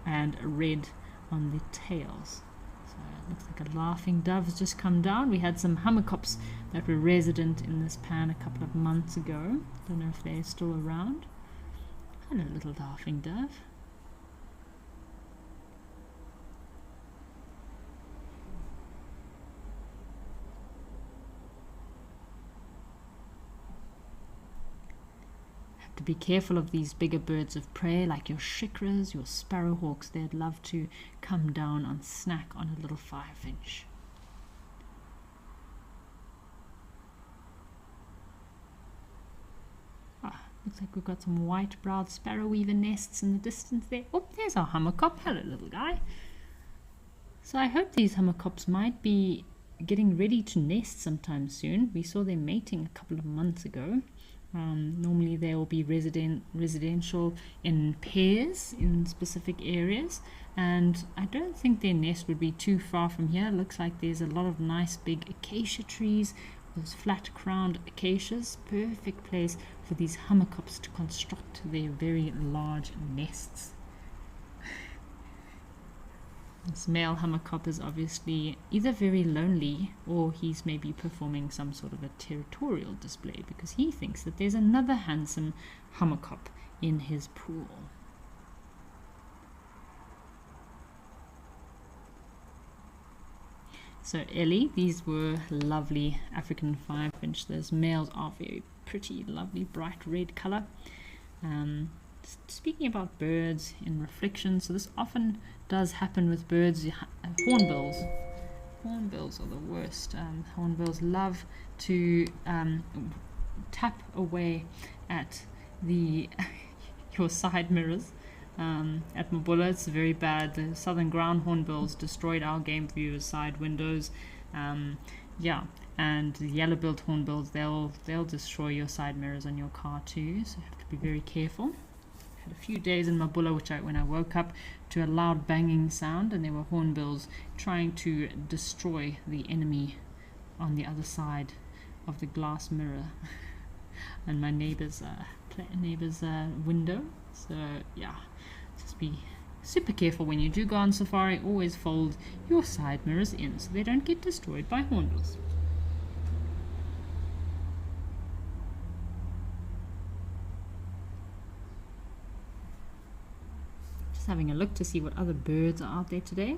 and red on the tails. So it looks like a laughing dove has just come down. We had some hummerkops that were resident in this pan a couple of months ago. Don't know if they're still around. Hello little laughing dove. To be careful of these bigger birds of prey like your shikras, your sparrowhawks. They'd love to come down and snack on a little 5-inch. Looks like we've got some white-browed sparrow weaver nests in the distance there. Oh, there's our hummerkop. Hello little guy. So I hope these hummerkops might be getting ready to nest sometime soon. We saw them mating a couple of months ago. Normally they will be residential in pairs in specific areas, and I don't think their nest would be too far from here. It looks like there's a lot of nice big acacia trees, those flat-crowned acacias. Perfect place for these hummerkops to construct their very large nests. This male hummerkop is obviously either very lonely or he's maybe performing some sort of a territorial display because he thinks that there's another handsome hummerkop in his pool. So Ellie, these were lovely African 5-inch. Those males are very pretty, lovely bright red color. Speaking about birds in reflection, so this often does happen with birds. Hornbills. Hornbills are the worst. Hornbills love to tap away at the your side mirrors. At Mabula, it's very bad. The southern ground hornbills destroyed our game viewers' side windows. Yeah, and the yellow-billed hornbills, they'll destroy your side mirrors on your car too. So you have to be very careful. Had a few days in Mabula when I woke up to a loud banging sound, and there were hornbills trying to destroy the enemy on the other side of the glass mirror and my neighbor's window. So yeah, just be super careful when you do go on safari. Always fold your side mirrors in so they don't get destroyed by hornbills. Just having a look to see what other birds are out there today.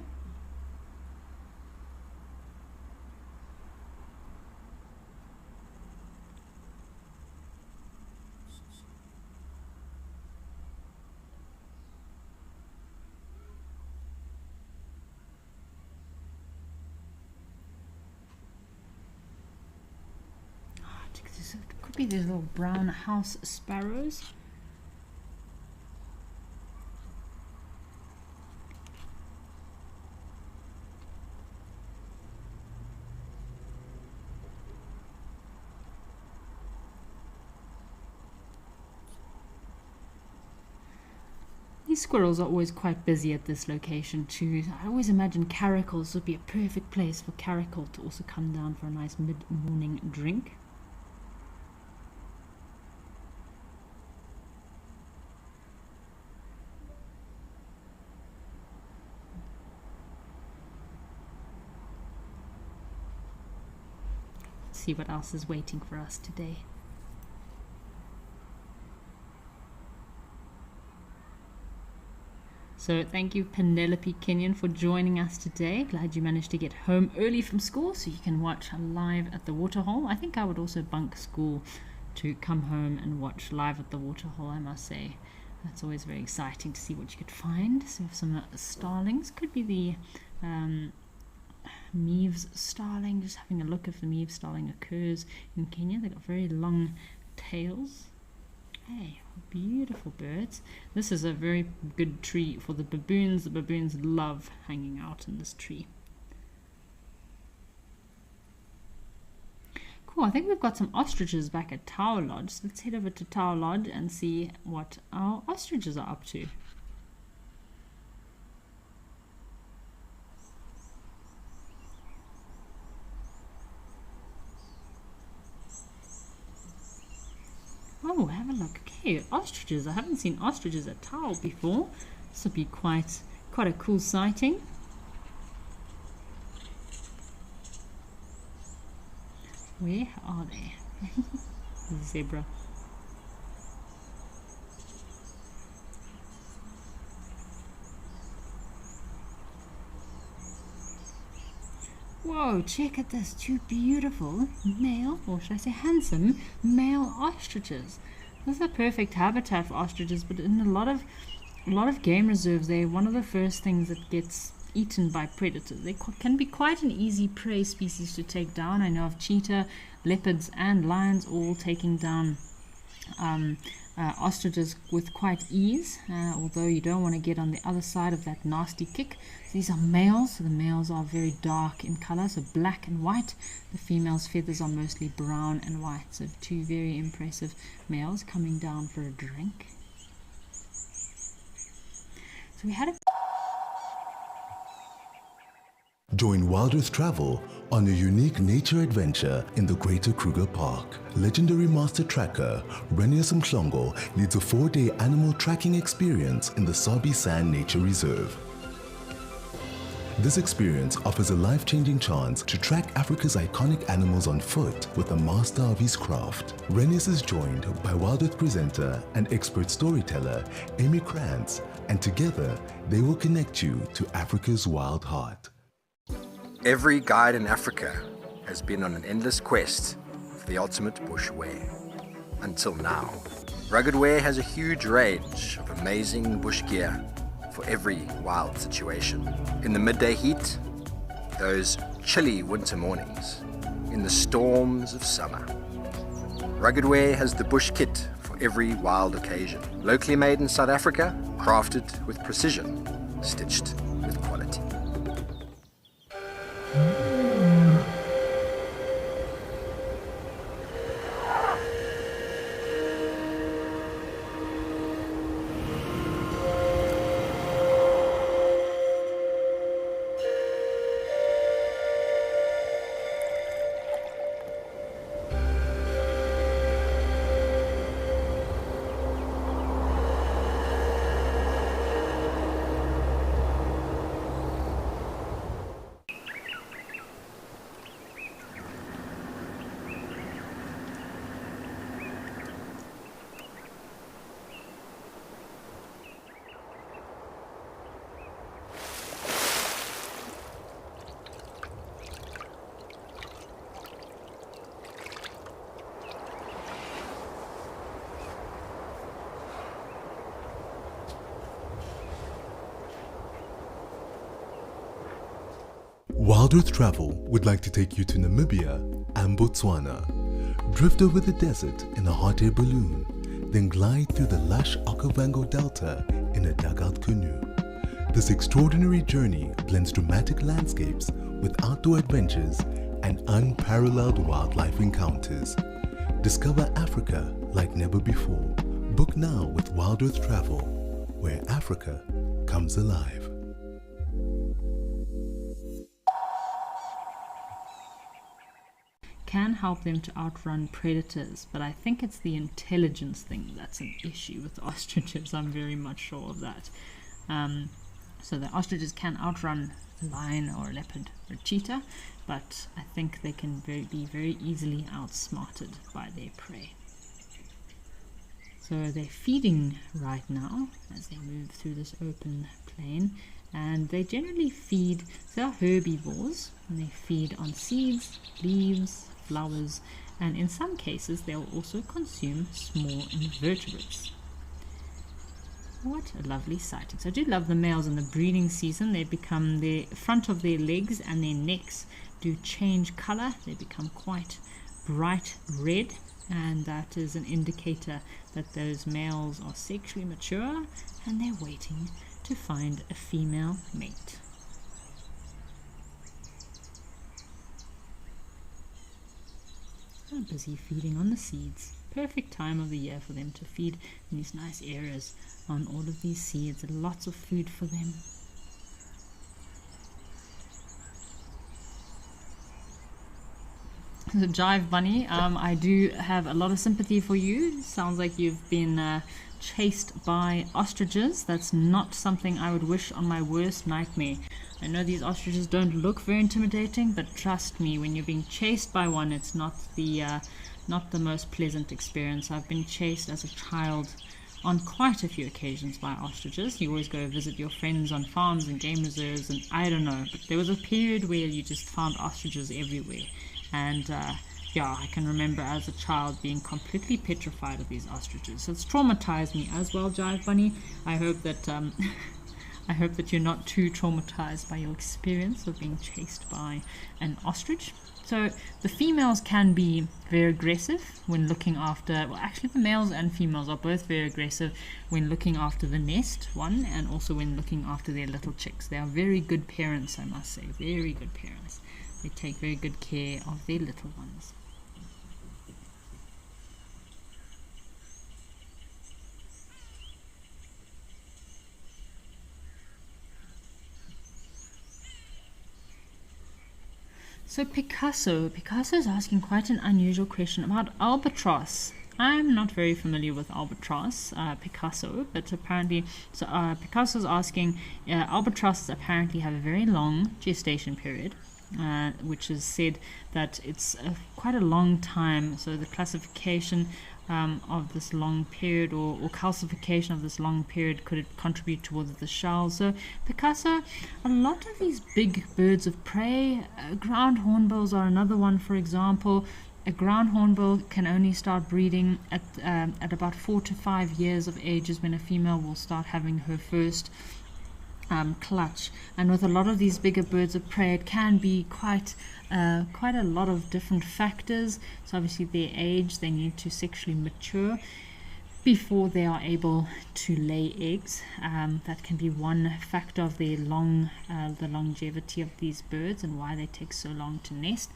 It could be these little brown house sparrows. These squirrels are always quite busy at this location too. I always imagine caracals would be a perfect place for caracal to also come down for a nice mid-morning drink. Let's see what else is waiting for us today. So thank you Penelope Kenyon for joining us today. Glad you managed to get home early from school so you can watch live at the waterhole. I think I would also bunk school to come home and watch live at the waterhole, I must say. That's always very exciting to see what you could find. So we have some starlings. Could be the Meaves starling. Just having a look if the Meaves starling occurs in Kenya. They've got very long tails. Hey, beautiful birds. This is a very good tree for the baboons. The baboons love hanging out in this tree. Cool, I think we've got some ostriches back at Tower Lodge. So let's head over to Tower Lodge and see what our ostriches are up to. look. Okay, ostriches. I haven't seen ostriches at Tau before. This will be quite a cool sighting. Where are they? Zebra. Whoa, check at this. Two beautiful male, or should I say handsome, male ostriches. This is a perfect habitat for ostriches, but in a lot of game reserves, they're one of the first things that gets eaten by predators. They can be quite an easy prey species to take down. I know of cheetah, leopards, and lions all taking down ostriches with quite ease, although you don't want to get on the other side of that nasty kick. These are males, so the males are very dark in color, so black and white. The females' feathers are mostly brown and white, so two very impressive males coming down for a drink. So we had a Join Wild Earth Travel on a unique nature adventure in the Greater Kruger Park. Legendary master tracker Renius Mhlongo leads a 4-day animal tracking experience in the Sabi Sand Nature Reserve. This experience offers a life-changing chance to track Africa's iconic animals on foot with a master of his craft. Renius is joined by Wild Earth presenter and expert storyteller Amy Krantz, and together they will connect you to Africa's wild heart. Every guide in Africa has been on an endless quest for the ultimate bush wear. Until now. Rugged Wear has a huge range of amazing bush gear for every wild situation. In the midday heat, those chilly winter mornings, in the storms of summer. Rugged Wear has the bush kit for every wild occasion. Locally made in South Africa, crafted with precision, stitched with quality. Wild Earth Travel would like to take you to Namibia and Botswana. Drift over the desert in a hot air balloon, then glide through the lush Okavango Delta in a dugout canoe. This extraordinary journey blends dramatic landscapes with outdoor adventures and unparalleled wildlife encounters. Discover Africa like never before. Book now with Wild Earth Travel, where Africa comes alive. Can help them to outrun predators, but I think it's the intelligence thing that's an issue with ostriches. I'm very much sure of that. So the ostriches can outrun a lion or a leopard or a cheetah, but I think they can be very easily outsmarted by their prey. So they're feeding right now as they move through this open plain, and they generally feed, so they're herbivores, and they feed on seeds, leaves, flowers, and in some cases they'll also consume small invertebrates. What a lovely sighting. So I do love the males in the breeding season. They become, the front of their legs and their necks do change color. They become quite bright red, and that is an indicator that those males are sexually mature and they're waiting to find a female mate. They're busy feeding on the seeds. Perfect time of the year for them to feed in these nice areas on all of these seeds. Lots of food for them. So Jive Bunny, I do have a lot of sympathy for you. Sounds like you've been chased by ostriches. That's not something I would wish on my worst nightmare. I know these ostriches don't look very intimidating, but trust me, when you're being chased by one, it's not the most pleasant experience. I've been chased as a child on quite a few occasions by ostriches. You always go visit your friends on farms and game reserves, and I don't know, but there was a period where you just found ostriches everywhere. And yeah, I can remember as a child being completely petrified of these ostriches. So it's traumatized me as well, Jive Bunny. I hope that I hope that you're not too traumatized by your experience of being chased by an ostrich. So the females can be very aggressive when looking after, well, actually the males and females are both very aggressive when looking after the nest, one, and also when looking after their little chicks. They are very good parents, I must say, very good parents. They take very good care of their little ones. So Picasso is asking quite an unusual question about albatross. I'm not very familiar with albatross, Picasso, but apparently, so Picasso is asking, albatrosses apparently have a very long gestation period, which is said that it's quite a long time. So the classification of this long period or calcification of this long period could contribute towards the shell. So Picasso, a lot of these big birds of prey, ground hornbills are another one, for example. A ground hornbill can only start breeding at about 4 to 5 years of age is when a female will start having her first clutch. And with a lot of these bigger birds of prey, it can be quite a lot of different factors. So obviously their age, they need to sexually mature before they are able to lay eggs. That can be one factor of their the longevity of these birds and why they take so long to nest.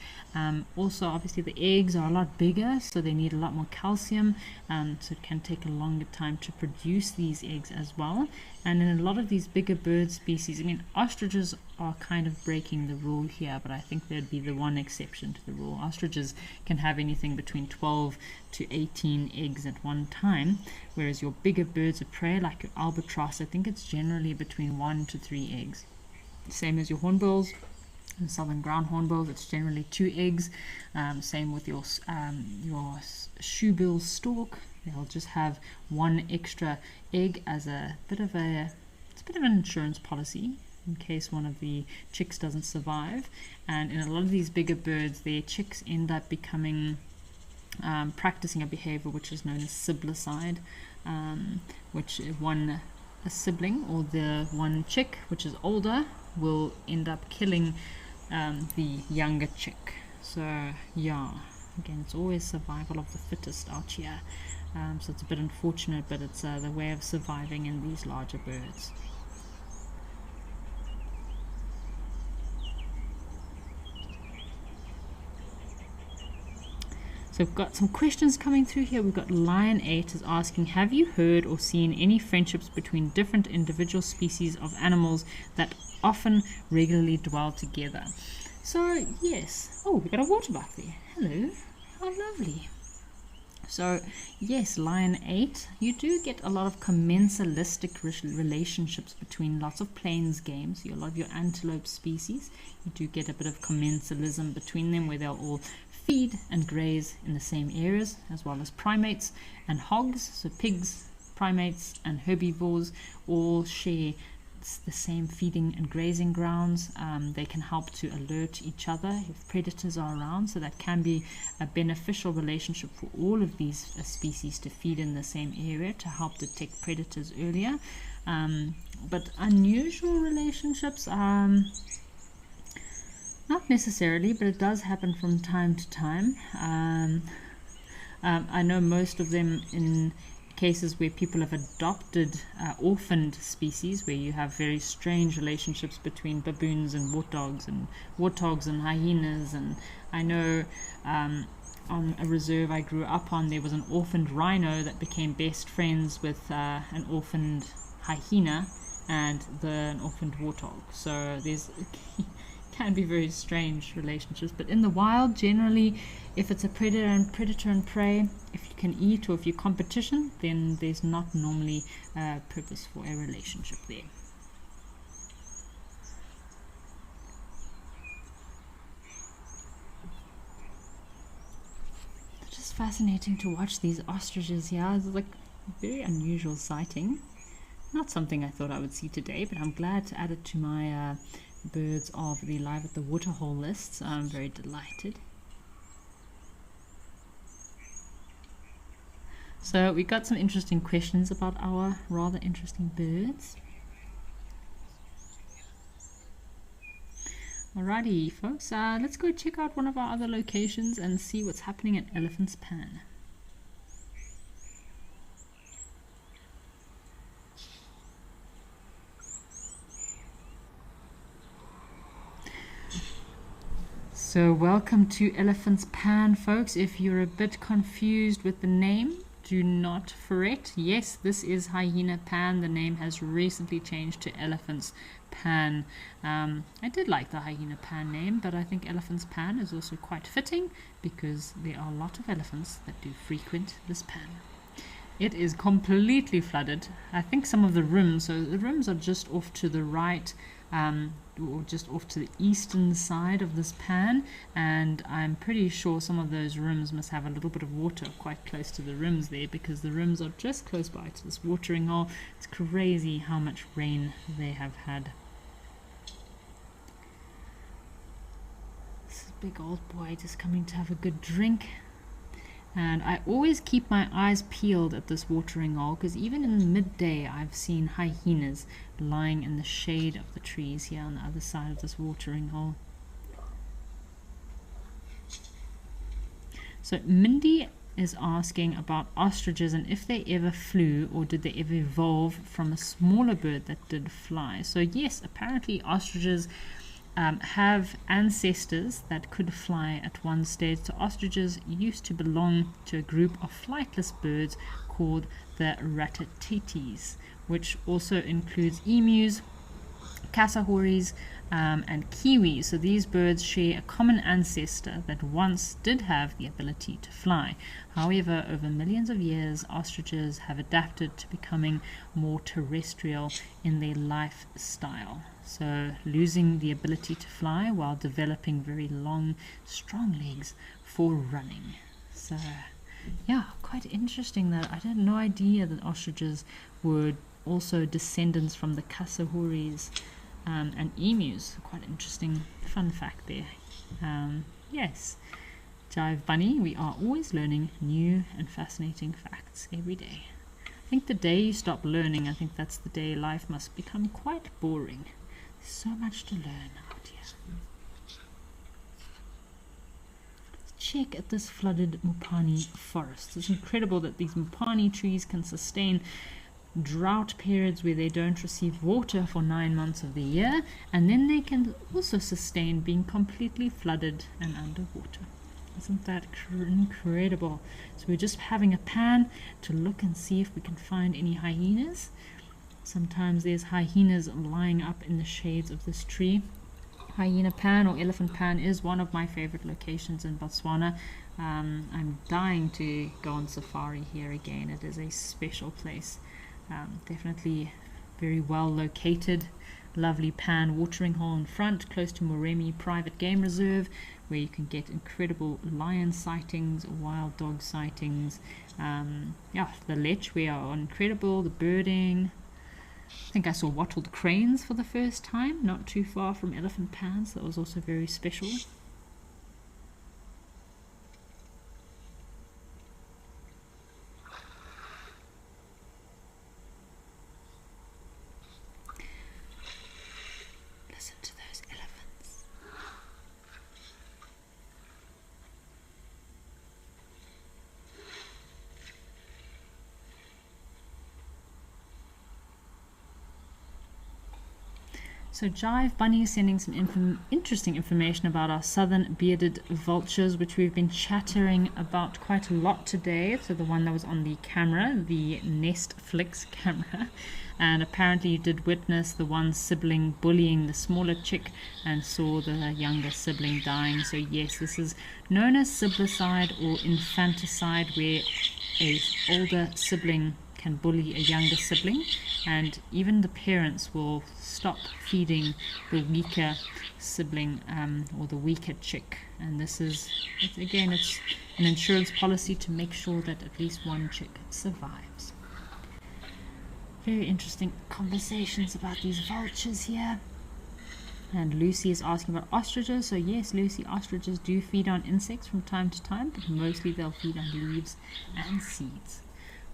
Also, obviously, the eggs are a lot bigger, so they need a lot more calcium, so it can take a longer time to produce these eggs as well. And in a lot of these bigger bird species, I mean, ostriches are kind of breaking the rule here, but I think there'd be the one exception to the rule. Ostriches can have anything between 12 to 18 eggs at one time, whereas your bigger birds of prey, like your albatross, I think it's generally between 1 to 3 eggs. Same as your hornbills. And southern ground hornbills, it's generally 2 eggs. Same with your shoebill stork. They'll just have 1 extra egg as it's a bit of an insurance policy in case one of the chicks doesn't survive. And in a lot of these bigger birds, their chicks end up practicing a behavior which is known as siblicide, which a sibling or the one chick which is older will end up killing the younger chick. So yeah, again, it's always survival of the fittest out here. So it's a bit unfortunate, but it's the way of surviving in these larger birds. So we've got some questions coming through here. We've got Lion 8 is asking, have you heard or seen any friendships between different individual species of animals that often regularly dwell together? So yes. Oh, we've got a waterbuck there. Hello. How lovely. So yes, Lion 8, you do get a lot of commensalistic relationships between lots of plains games. A lot of your antelope species, you do get a bit of commensalism between them where they'll all feed and graze in the same areas, as well as primates and hogs. So pigs, primates and herbivores all share the same feeding and grazing grounds. They can help to alert each other if predators are around, so that can be a beneficial relationship for all of these species to feed in the same area to help detect predators earlier. But unusual relationships, not necessarily, but it does happen from time to time. I know most of them in cases where people have adopted orphaned species, where you have very strange relationships between baboons and warthogs and hyenas. And I know on a reserve I grew up on, there was an orphaned rhino that became best friends with an orphaned hyena and an orphaned warthog. So there's can be very strange relationships, but in the wild, generally, if it's a predator and prey, if you can eat or if you're competition, then there's not normally a purpose for a relationship there. It's just fascinating to watch these ostriches here. It's like a very unusual sighting. Not something I thought I would see today, but I'm glad to add it to my birds of the Live at the Waterhole lists. I'm very delighted. So we got some interesting questions about our rather interesting birds. Alrighty folks, let's go check out one of our other locations and see what's happening at Elephant's Pan. So welcome to Elephant's Pan, folks. If you're a bit confused with the name, do not fret. Yes, this is Hyena Pan. The name has recently changed to Elephant's Pan. I did like the Hyena Pan name, but I think Elephant's Pan is also quite fitting because there are a lot of elephants that do frequent this pan. It is completely flooded. I think some of the rims, so the rims are just off to the right, or just off to the eastern side of this pan, and I'm pretty sure some of those rims must have a little bit of water quite close to the rims there, because the rims are just close by to this watering hole. It's crazy how much rain they have had. This big old boy just coming to have a good drink. And I always keep my eyes peeled at this watering hole, because even in the midday I've seen hyenas lying in the shade of the trees here on the other side of this watering hole. So Mindy is asking about ostriches and if they ever flew or did they ever evolve from a smaller bird that did fly. So yes, apparently ostriches have ancestors that could fly at one stage. So ostriches used to belong to a group of flightless birds called the ratatetes, which also includes emus, cassowary, and kiwis. So these birds share a common ancestor that once did have the ability to fly. However, over millions of years, ostriches have adapted to becoming more terrestrial in their lifestyle. So losing the ability to fly while developing very long, strong legs for running. So yeah, quite interesting that I had no idea that ostriches were also descendants from the cassowaries and emus. Quite interesting fun fact there. Yes, Jive Bunny, we are always learning new and fascinating facts every day. I think the day you stop learning, I think that's the day life must become quite boring. There's so much to learn out here. Let's check at this flooded Mopani forest. It's incredible that these Mopani trees can sustain drought periods where they don't receive water for 9 months of the year, and then they can also sustain being completely flooded and underwater. Isn't that incredible? So we're just having a pan to look and see if we can find any hyenas. Sometimes there's hyenas lying up in the shades of this tree. Hyena Pan or Elephant Pan is one of my favorite locations in Botswana. I'm dying to go on safari here again. It is a special place. Definitely very well located. Lovely pan watering hole in front, close to Moremi Private Game Reserve, where you can get incredible lion sightings, wild dog sightings. Yeah, the lech we are incredible, the birding. I think I saw wattled cranes for the first time, not too far from Elephant Pan, so that was also very special. Listen to those elephants. So Jive Bunny is sending some interesting information about our southern bearded vultures, which we've been chattering about quite a lot today. So the one that was on the camera, the Nestflix camera. And apparently you did witness the one sibling bullying the smaller chick and saw the younger sibling dying. So yes, this is known as siblicide or infanticide, where a older sibling can bully a younger sibling, and even the parents will stop feeding the weaker sibling or the weaker chick. And this is, again, it's an insurance policy to make sure that at least one chick survives. Very interesting conversations about these vultures here. And Lucy is asking about ostriches. So yes, Lucy, ostriches do feed on insects from time to time, but mostly they'll feed on leaves and seeds.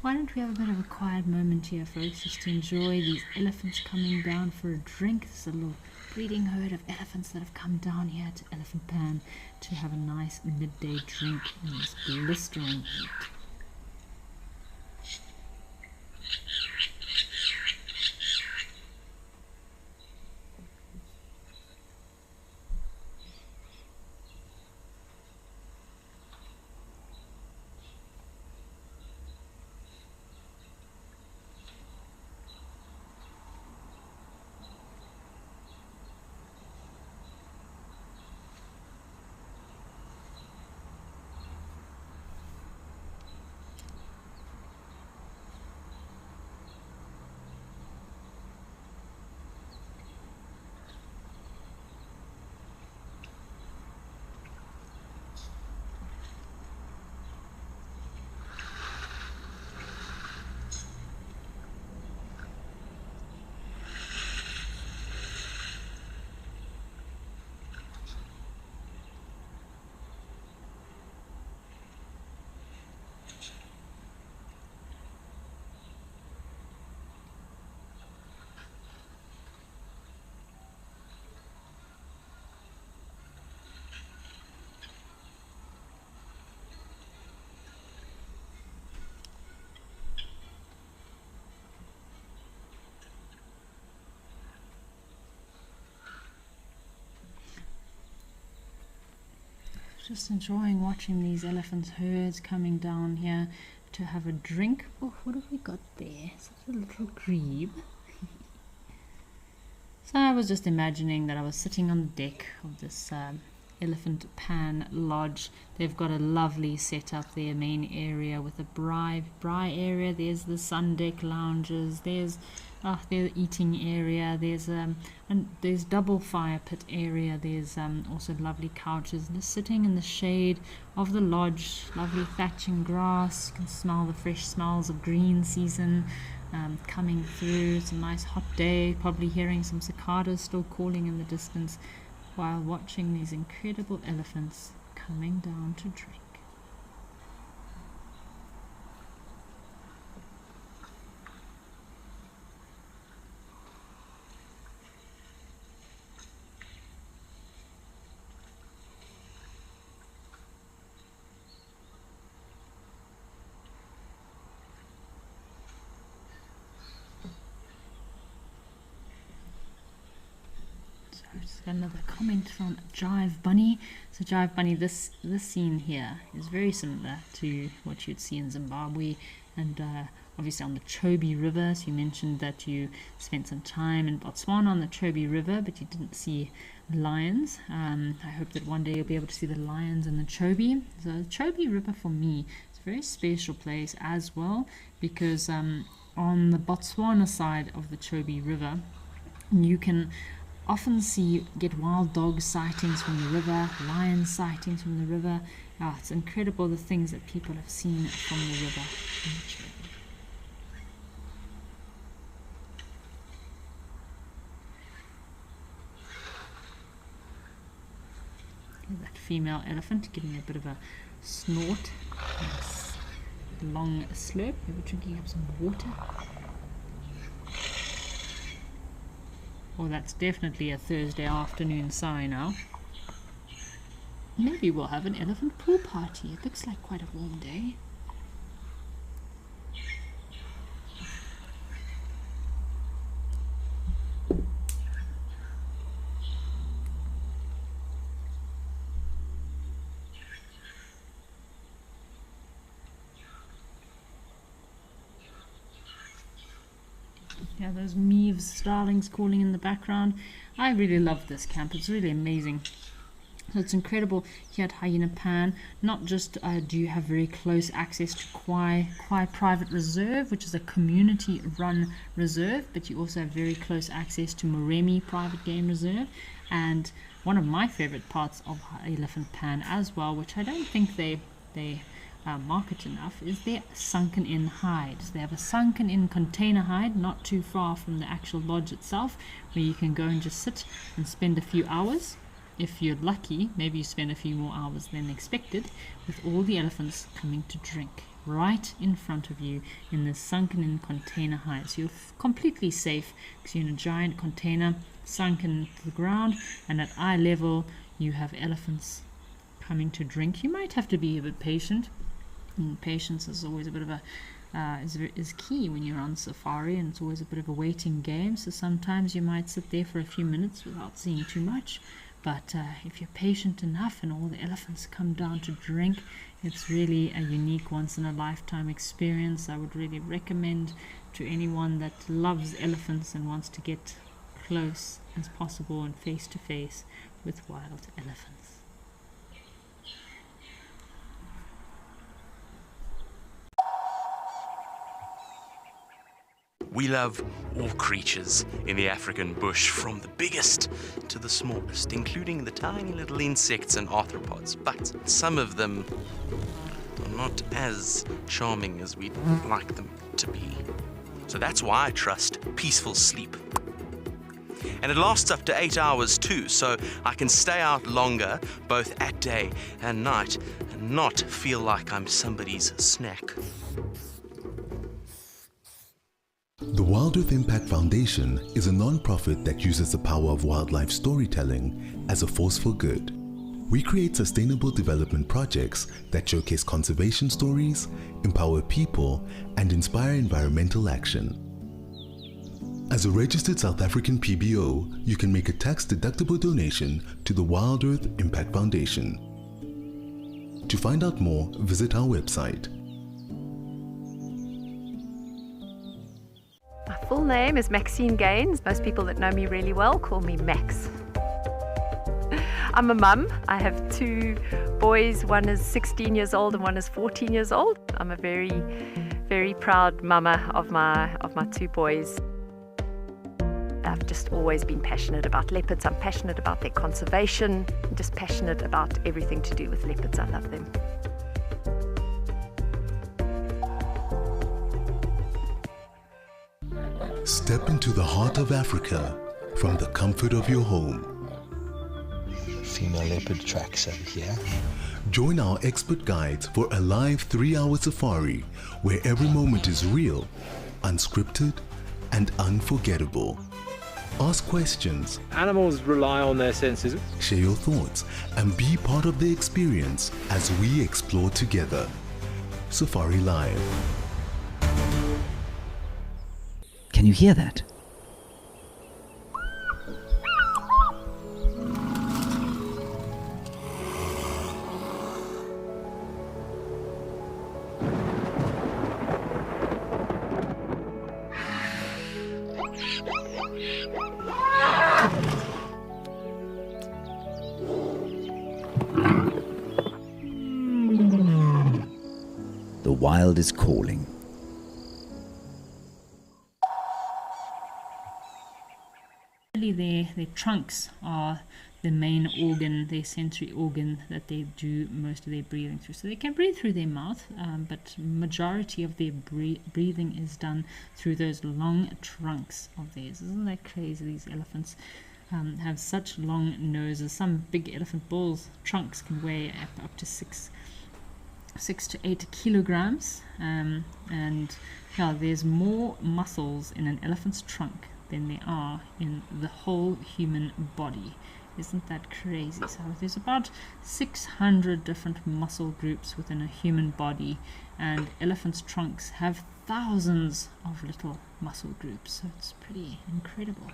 Why don't we have a bit of a quiet moment here, folks, just to enjoy these elephants coming down for a drink. There's a little breeding herd of elephants that have come down here to Elephant Pan to have a nice midday drink in this blistering heat. Just enjoying watching these elephant herds coming down here to have a drink. Oh, what have we got there? Such a little grebe. So I was just imagining that I was sitting on the deck of this Elephant Pan Lodge. They've got a lovely setup there, main area with a braai area. There's the sun deck lounges. There's the eating area. There's double fire pit area. There's also lovely couches. Just sitting in the shade of the lodge, lovely thatching grass. You can smell the fresh smells of green season coming through. It's a nice hot day. Probably hearing some cicadas still calling in the distance, while watching these incredible elephants coming down to drink. Just got another comment from Jive Bunny. So Jive Bunny, this scene here is very similar to what you'd see in Zimbabwe and obviously on the Chobe River. So you mentioned that you spent some time in Botswana on the Chobe River, but you didn't see lions. I hope that one day you'll be able to see the lions in the Chobe. So the Chobe River for me is a very special place as well, because on the Botswana side of the Chobe River, you can often get wild dog sightings from the river, lion sightings from the river. It's incredible the things that people have seen from the river in the Chobe. That female elephant giving a bit of a snort, nice long slurp. Maybe drinking up some water. Well, that's definitely a Thursday afternoon sign now. Maybe we'll have an elephant pool party. It looks like quite a warm day. Yeah, those meaves, starlings calling in the background. I really love this camp. It's really amazing. So it's incredible here at Hyena Pan. Not just do you have very close access to Kwai Private Reserve, which is a community-run reserve, but you also have very close access to Moremi Private Game Reserve. And one of my favorite parts of Elephant Pan as well, which I don't think they market enough, is their sunken-in hides. They have a sunken-in container hide not too far from the actual lodge itself, where you can go and just sit and spend a few hours. If you're lucky, maybe you spend a few more hours than expected, with all the elephants coming to drink right in front of you in this sunken-in container hide. So you're completely safe because you're in a giant container sunken to the ground, and at eye level you have elephants coming to drink. You might have to be a bit patient. And patience is always a bit of a is key when you're on safari, and it's always a bit of a waiting game. So sometimes you might sit there for a few minutes without seeing too much. But if you're patient enough and all the elephants come down to drink, it's really a unique once-in-a-lifetime experience. I would really recommend to anyone that loves elephants and wants to get close as possible and face-to-face with wild elephants. We love all creatures in the African bush, from the biggest to the smallest, including the tiny little insects and arthropods. But some of them are not as charming as we'd like them to be. So that's why I trust peaceful sleep. And it lasts up to 8 hours too, so I can stay out longer, both at day and night, and not feel like I'm somebody's snack. The Wild Earth Impact Foundation is a non-profit that uses the power of wildlife storytelling as a force for good. We create sustainable development projects that showcase conservation stories, empower people, and inspire environmental action. As a registered South African PBO, you can make a tax-deductible donation to the Wild Earth Impact Foundation. To find out more, visit our website. My full name is Maxine Gaines. Most people that know me really well call me Max. I'm a mum. I have 2 boys. One is 16 years old and one is 14 years old. I'm a very, very proud mama of my 2 boys. I've just always been passionate about leopards. I'm passionate about their conservation. I'm just passionate about everything to do with leopards. I love them. Step into the heart of Africa from the comfort of your home. Female leopard tracks over here. Join our expert guides for a live 3-hour safari where every moment is real, unscripted, and unforgettable. Ask questions. Animals rely on their senses. Share your thoughts and be part of the experience as we explore together. Safari Live. Can you hear that? The wild is calling. Their trunks are the main organ, their sensory organ that they do most of their breathing through. So they can breathe through their mouth, but majority of their breathing is done through those long trunks of theirs. Isn't that crazy? These elephants have such long noses. Some big elephant bulls' trunks can weigh up to 6 to 8 kilograms, and yeah, there's more muscles in an elephant's trunk than there are in the whole human body. Isn't that crazy? So there's about 600 different muscle groups within a human body, and elephants' trunks have thousands of little muscle groups, so it's pretty incredible.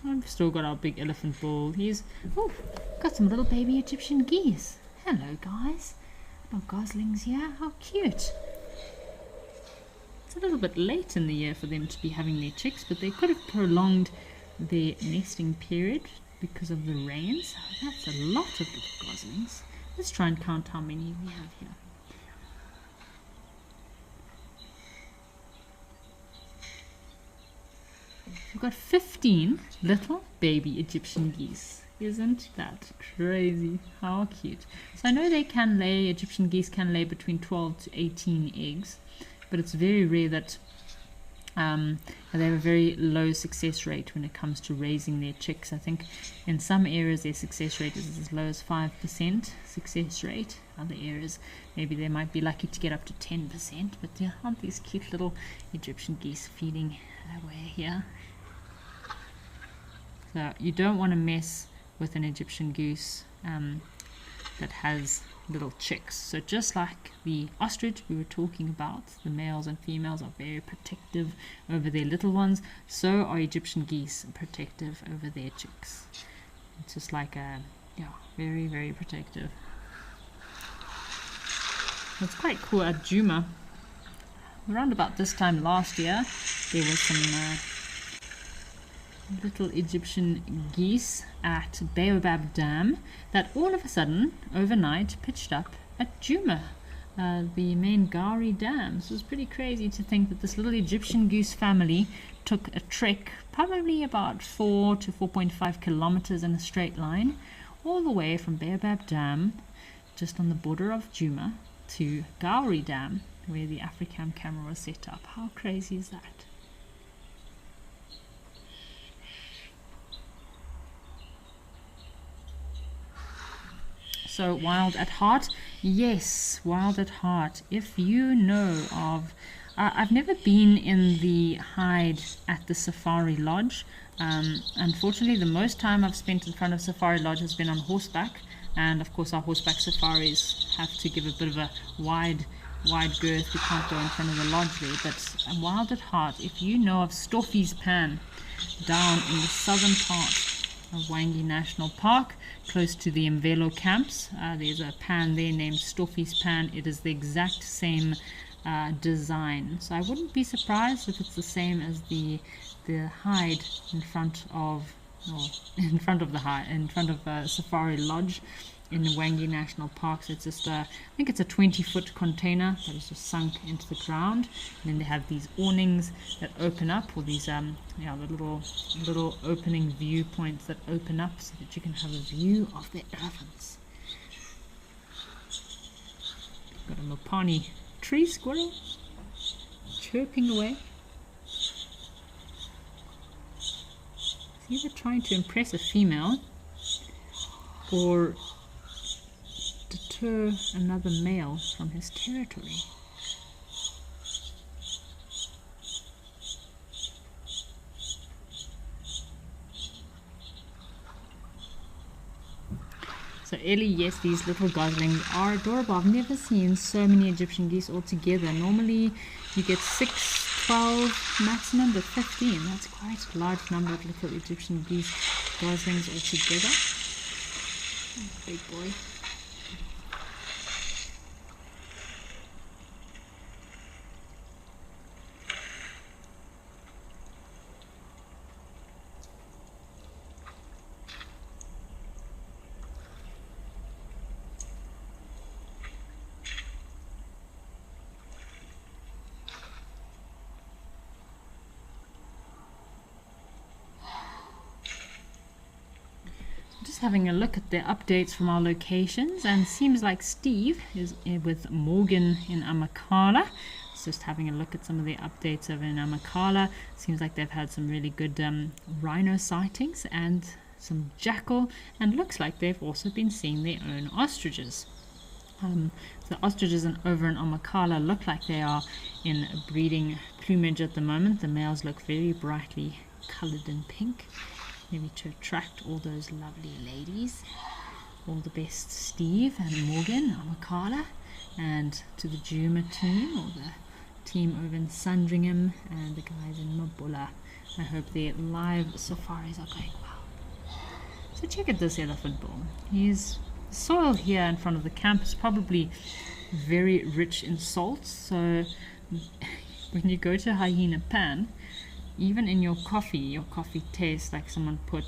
I've still got our big elephant bull. He's got some little baby Egyptian geese. Hello guys, little goslings here, how cute. It's a little bit late in the year for them to be having their chicks, but they could have prolonged their nesting period because of the rains. That's a lot of little goslings. Let's try and count how many we have here. We've got 15 little baby Egyptian geese. Isn't that crazy? How cute. So I know Egyptian geese can lay between 12 to 18 eggs, but it's very rare that they have a very low success rate when it comes to raising their chicks. I think in some areas their success rate is as low as 5% success rate. Other areas maybe they might be lucky to get up to 10%, but yeah, aren't these cute little Egyptian geese feeding away here? So you don't want to mess with an Egyptian goose that has little chicks. So just like the ostrich we were talking about, the males and females are very protective over their little ones, so are Egyptian geese protective over their chicks. It's just like very, very protective. It's quite cool. At Juma, around about this time last year, there was some little Egyptian geese at Baobab Dam that all of a sudden overnight pitched up at Juma, the main Gowrie Dam. So it was pretty crazy to think that this little Egyptian goose family took a trek probably about 4 to 4.5 kilometers in a straight line all the way from Baobab Dam, just on the border of Juma, to Gowrie Dam, where the Africam camera was set up. How crazy is that? So wild at heart, yes, wild at heart. If you know of, I've never been in the hide at the Safari Lodge. Unfortunately, the most time I've spent in front of Safari Lodge has been on horseback, and of course our horseback safaris have to give a bit of a wide girth. We can't go in front of the lodge there. But wild at heart, if you know of Stoffie's Pan down in the southern part of Wangi National Park, close to the Mvelo camps, there's a pan there named Stoffie's Pan. It is the exact same design, so I wouldn't be surprised if it's the same as the hide in front of Safari Lodge in Wangi National Park. So it's just I think it's a 20-foot container that is just sunk into the ground, and then they have these awnings that open up, or these the little opening viewpoints that open up so that you can have a view of the elephants. Got a Mopani tree squirrel chirping away. He's either trying to impress a female or deter another male from his territory. So Ellie, yes, these little goslings are adorable. I've never seen so many Egyptian geese all together. Normally you get 6, 12 maximum, but 15. That's quite a large number of little Egyptian geese goslings all together. Big boy. Having a look at the updates from our locations, and seems like Steve is with Morgan in Amakhala. Just having a look at some of the updates over in Amakhala. Seems like they've had some really good rhino sightings and some jackal, and looks like they've also been seeing their own ostriches. The ostriches over in Amakhala look like they are in breeding plumage at the moment. The males look very brightly colored in pink, maybe to attract all those lovely ladies. All the best, Steve and Morgan, Amakhala, and to the Juma team, or the team over in Sandringham, and the guys in Mabula. I hope their live safaris are going well. So check out this elephant bull. The soil here in front of the camp is probably very rich in salts, so when you go to Hyena Pan, even in your coffee tastes like someone put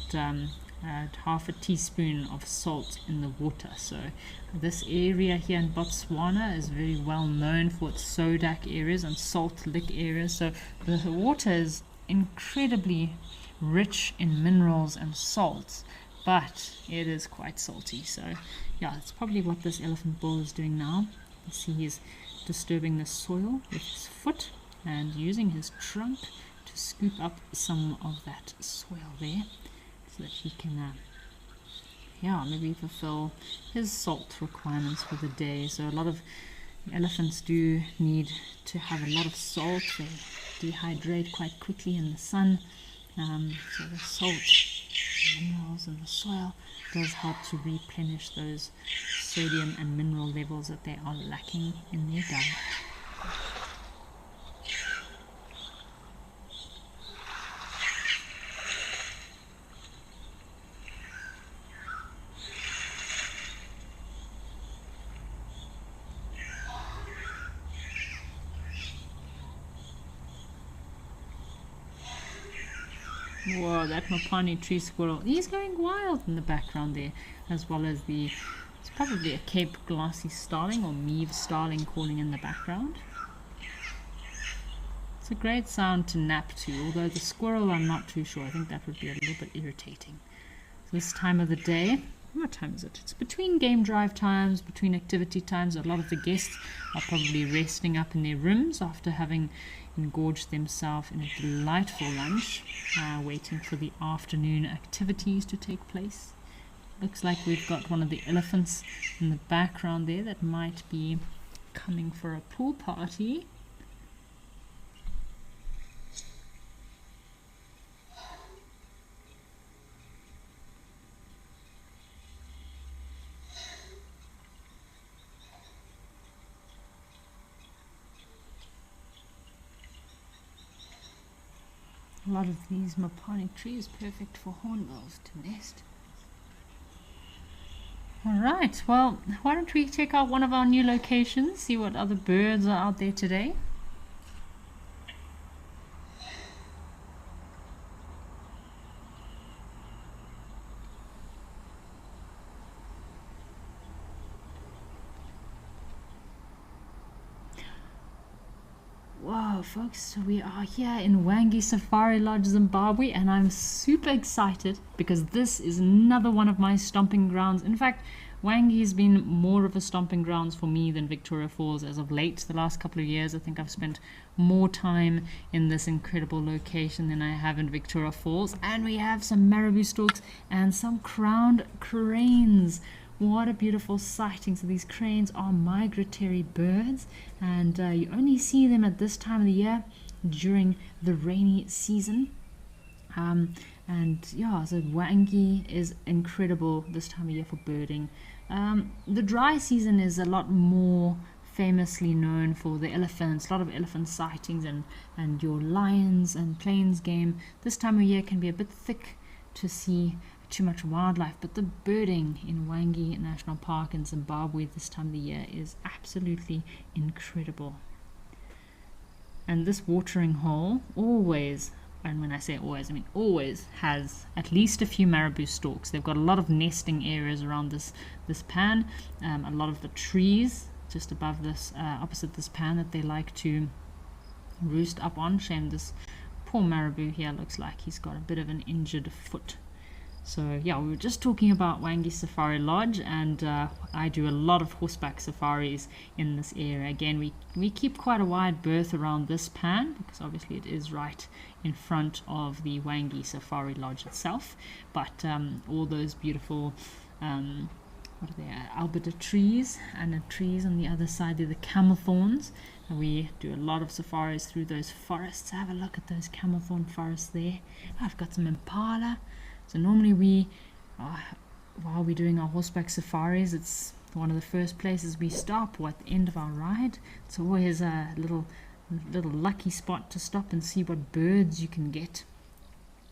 half a teaspoon of salt in the water. So this area here in Botswana is very well known for its sodak areas and salt lick areas. So the water is incredibly rich in minerals and salts, but it is quite salty. So yeah, that's probably what this elephant bull is doing now. You see he's disturbing the soil with his foot and using his trunk to scoop up some of that soil there so that he can maybe fulfill his salt requirements for the day. So a lot of elephants do need to have a lot of salt. They dehydrate quite quickly in the sun. So the salt, minerals in the soil does help to replenish those sodium and mineral levels that they are lacking in their diet. Whoa, that Mopani tree squirrel, he's going wild in the background there, as well as it's probably a Cape glassy starling or Meave starling calling in the background. It's a great sound to nap to, although the squirrel I'm not too sure. I think that would be a little bit irritating. So this time of the day, what time is it? It's between game drive times, between activity times. A lot of the guests are probably resting up in their rooms after having engorged themselves in a delightful lunch, waiting for the afternoon activities to take place. Looks like we've got one of the elephants in the background there that might be coming for a pool party. A lot of these Mopani trees perfect for hornbills to nest. Alright, well, why don't we check out one of our new locations, see what other birds are out there today. Wow, folks, so we are here in Wangi Safari Lodge, Zimbabwe, and I'm super excited because this is another one of my stomping grounds. In fact, Wangi has been more of a stomping grounds for me than Victoria Falls as of late. The last couple of years, I think I've spent more time in this incredible location than I have in Victoria Falls. And we have some marabou storks and some crowned cranes. What a beautiful sighting. So these cranes are migratory birds, and you only see them at this time of the year during the rainy season. And yeah, so Wangi is incredible this time of year for birding. The dry season is a lot more famously known for the elephants, a lot of elephant sightings and your lions and plains game. This time of year can be a bit thick to see too much wildlife, but the birding in Wangi National Park in Zimbabwe this time of the year is absolutely incredible. And this watering hole always, and when I say always, I mean always, has at least a few marabou storks. They've got a lot of nesting areas around this pan, a lot of the trees just above this, opposite this pan that they like to roost up on. Shame this poor marabou here looks like he's got a bit of an injured foot. So yeah, we were just talking about Wangi Safari Lodge, and I do a lot of horseback safaris in this area. Again, we keep quite a wide berth around this pan because obviously it is right in front of the Wangi Safari Lodge itself. But all those beautiful what are they, albida trees, and the trees on the other side, they're the camel thorns. And we do a lot of safaris through those forests. Have a look at those camel thorn forests there. I've got some impala. So normally we, while we're doing our horseback safaris, it's one of the first places we stop, or at the end of our ride. It's always a little lucky spot to stop and see what birds you can get.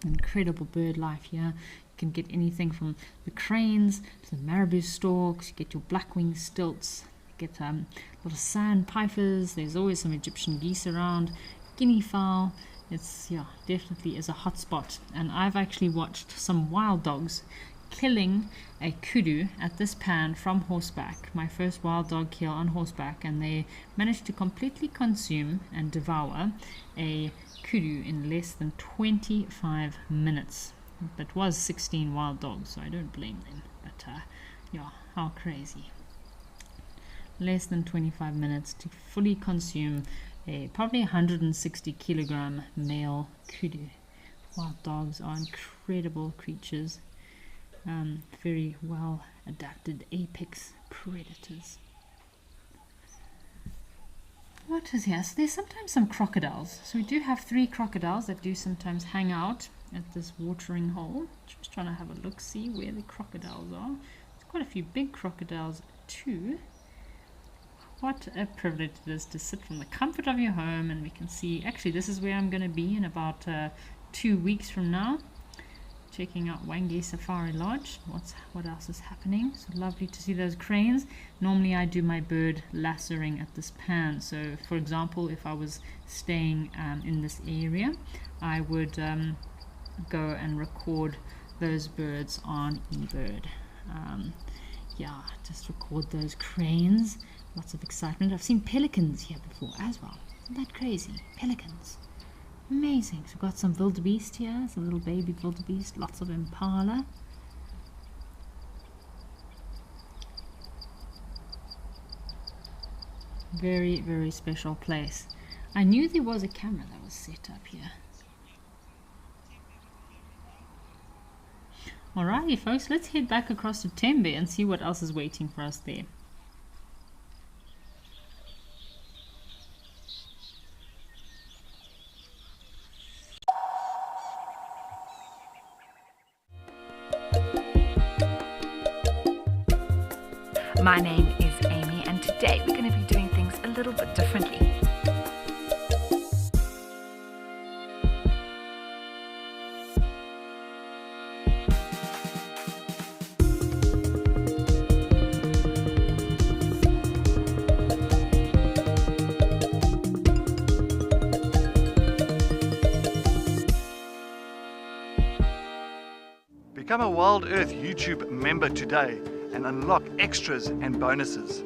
Incredible bird life here. You can get anything from the cranes to the marabou storks. You get your black-winged stilts. You get little sandpipers. There's always some Egyptian geese around. guinea fowl. It's, yeah, definitely is a hot spot. And I've actually watched some wild dogs killing a kudu at this pan from horseback. My first wild dog kill on horseback, and they managed to completely consume and devour a kudu in less than 25 minutes. That was 16 wild dogs, so I don't blame them. But yeah, how crazy. Less than 25 minutes to fully consume a probably 160 kilogram male kudu. Wild dogs are incredible creatures. Very well adapted apex predators. What is here? So there's sometimes some crocodiles. So we do have 3 crocodiles that do sometimes hang out at this watering hole. Just trying to have a look, see where the crocodiles are. There's quite a few big crocodiles too. What a privilege it is to sit from the comfort of your home, and we can see, actually this is where I'm going to be in about 2 weeks from now, checking out Wangi Safari Lodge. What else is happening? So lovely to see those cranes. Normally I do my bird lassoing at this pan. So for example, if I was staying in this area, I would go and record those birds on eBird. Yeah, just record those cranes. Lots of excitement. I've seen pelicans here before as well. Isn't that crazy? Pelicans. Amazing. So we've got some wildebeest here, some little baby wildebeest, lots of impala. Very, very special place. I knew there was a camera that was set up here. Alrighty folks, let's head back across to Tembe and see what else is waiting for us there. My name is Amy, and today we're going to be doing things a little bit differently. Become a Wild Earth YouTube member today and unlock extras and bonuses,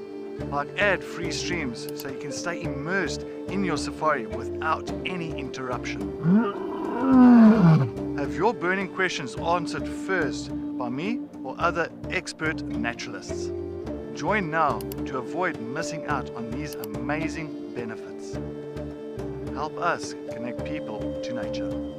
like ad-free streams so you can stay immersed in your safari without any interruption. Have your burning questions answered first by me or other expert naturalists. Join now to avoid missing out on these amazing benefits. Help us connect people to nature.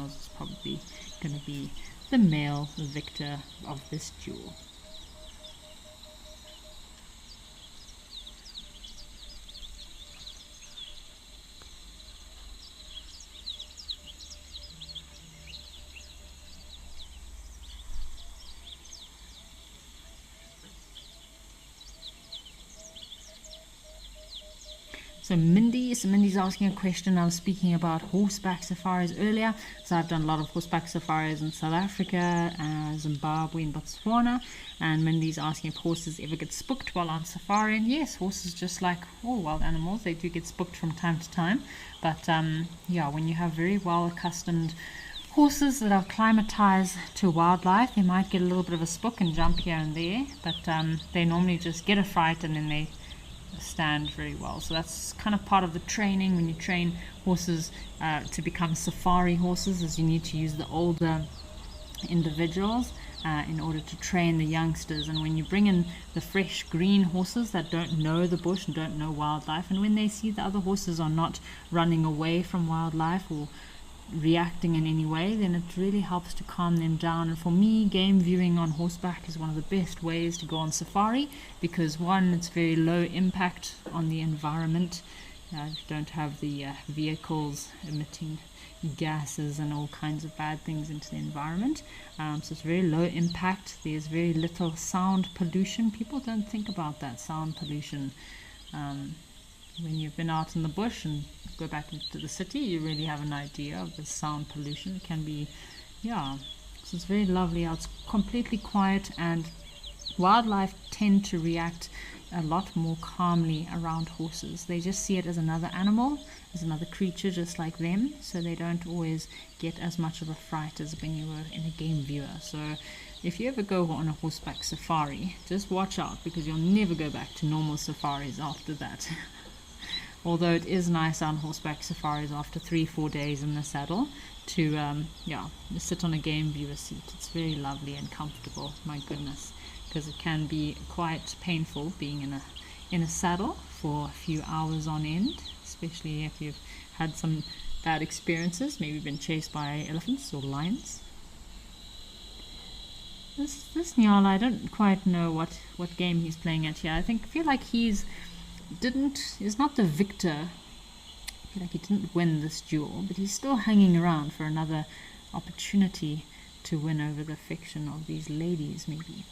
Is probably going to be the male victor of this duel. So Mindy's asking a question. I was speaking about horseback safaris earlier. So I've done a lot of horseback safaris in South Africa, Zimbabwe and Botswana. And Mindy's asking if horses ever get spooked while on safari. And yes, horses, just like all wild animals, they do get spooked from time to time. But yeah, when you have very well accustomed horses that are acclimatized to wildlife, they might get a little bit of a spook and jump here and there. But they normally just get a fright and then they stand very well. So that's kind of part of the training when you train horses to become safari horses, is you need to use the older individuals in order to train the youngsters. And when you bring in the fresh green horses that don't know the bush and don't know wildlife, and when they see the other horses are not running away from wildlife or reacting in any way, then it really helps to calm them down. And for me, game viewing on horseback is one of the best ways to go on safari, because one, it's very low impact on the environment. You don't have the vehicles emitting gases and all kinds of bad things into the environment, so it's very low impact. There's very little sound pollution. People don't think about that sound pollution. When you've been out in the bush and go back into the city, you really have an idea of the sound pollution. It can be, yeah, so it's very lovely out. It's completely quiet, and wildlife tend to react a lot more calmly around horses. They just see it as another animal, as another creature just like them, so they don't always get as much of a fright as when you were in a game viewer. So if you ever go on a horseback safari, just watch out, because you'll never go back to normal safaris after that. Although it is nice on horseback safaris after 3-4 days in the saddle to sit on a game viewer seat. It's very lovely and comfortable, my goodness, because it can be quite painful being in a saddle for a few hours on end, especially if you've had some bad experiences, maybe been chased by elephants or lions. This Nyala, I don't quite know what game he's playing at here. I feel like he's not the victor. I feel like he didn't win this duel, but he's still hanging around for another opportunity to win over the affection of these ladies, maybe.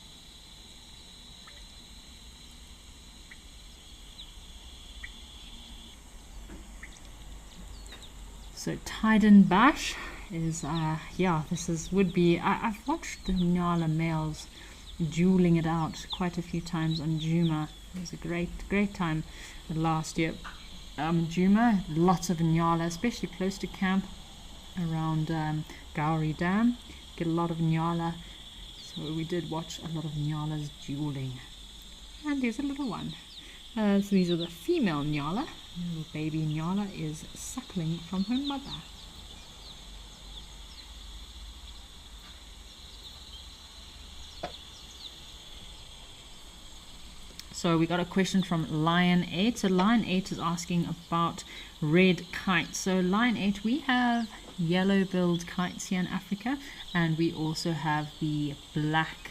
So Tyden Bash is I've watched the Nyala males dueling it out quite a few times on Djuma. It was a great time last year. Djuma, lots of Nyala, especially close to camp around Gowrie Dam. Get a lot of Nyala. So we did watch a lot of Nyalas dueling. And there's a little one. So these are the female Nyala. The little baby Nyala is suckling from her mother. So we got a question from Lion 8. So Lion 8 is asking about red kites. So Lion 8, we have yellow-billed kites here in Africa, and we also have the black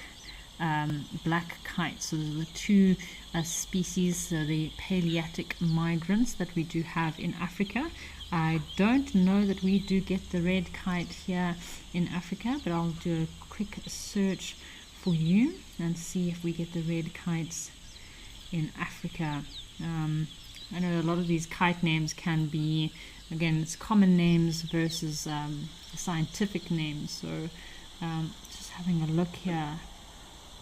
kites. So the two species, the Palearctic migrants that we do have in Africa. I don't know that we do get the red kite here in Africa, but I'll do a quick search for you and see if we get the red kites in Africa. I know a lot of these kite names can be, again, it's common names versus scientific names. So just having a look here.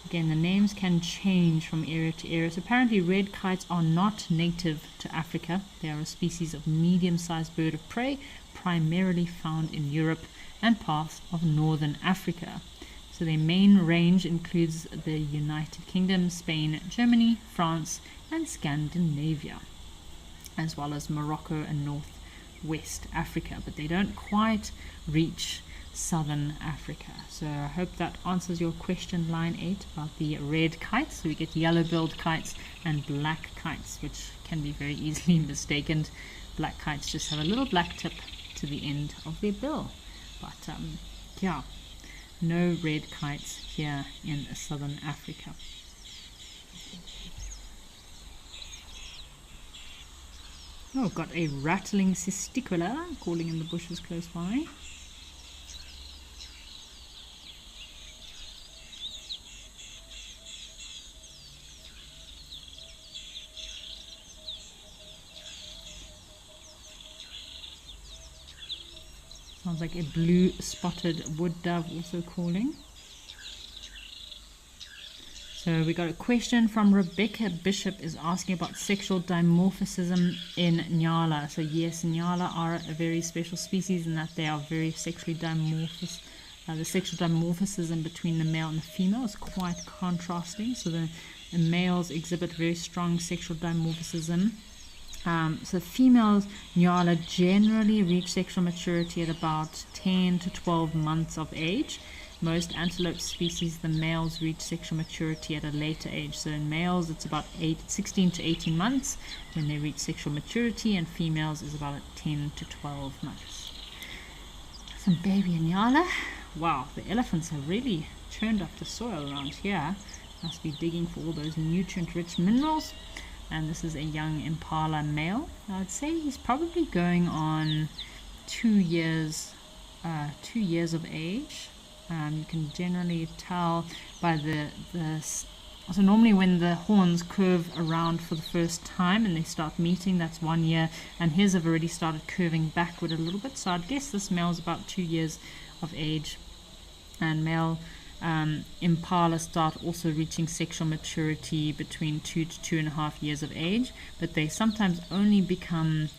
Again, the names can change from area to area. So apparently red kites are not native to Africa. They are a species of medium-sized bird of prey, primarily found in Europe and parts of northern Africa. So their main range includes the United Kingdom, Spain, Germany, France, and Scandinavia, as well as Morocco and northwest Africa. But they don't quite reach southern Africa. So I hope that answers your question, line 8, about the red kites. So we get yellow-billed kites and black kites, which can be very easily mistaken. Black kites just have a little black tip to the end of their bill. But yeah, no red kites here in southern Africa. Oh, got a rattling cysticula calling in the bushes close by. Sounds like a blue spotted wood dove also calling. So we got a question from Rebecca Bishop is asking about sexual dimorphism in Nyala. So yes, Nyala are a very special species in that they are very sexually dimorphous. The sexual dimorphism between the male and the female is quite contrasting. So the males exhibit very strong sexual dimorphism. So females Nyala generally reach sexual maturity at about 10 to 12 months of age. Most antelope species, the males reach sexual maturity at a later age. So in males, it's about 16 to 18 months when they reach sexual maturity, and females is about 10 to 12 months. Some baby Nyala. Wow, the elephants have really churned up the soil around here. Must be digging for all those nutrient-rich minerals. And this is a young impala male. I would say he's probably going on 2 years of age. You can generally tell by so normally when the horns curve around for the first time and they start meeting, that's 1 year, and his have already started curving backward a little bit. So I'd guess this male is about 2 years of age, and male impala start also reaching sexual maturity between 2 to 2.5 years of age, but they sometimes only become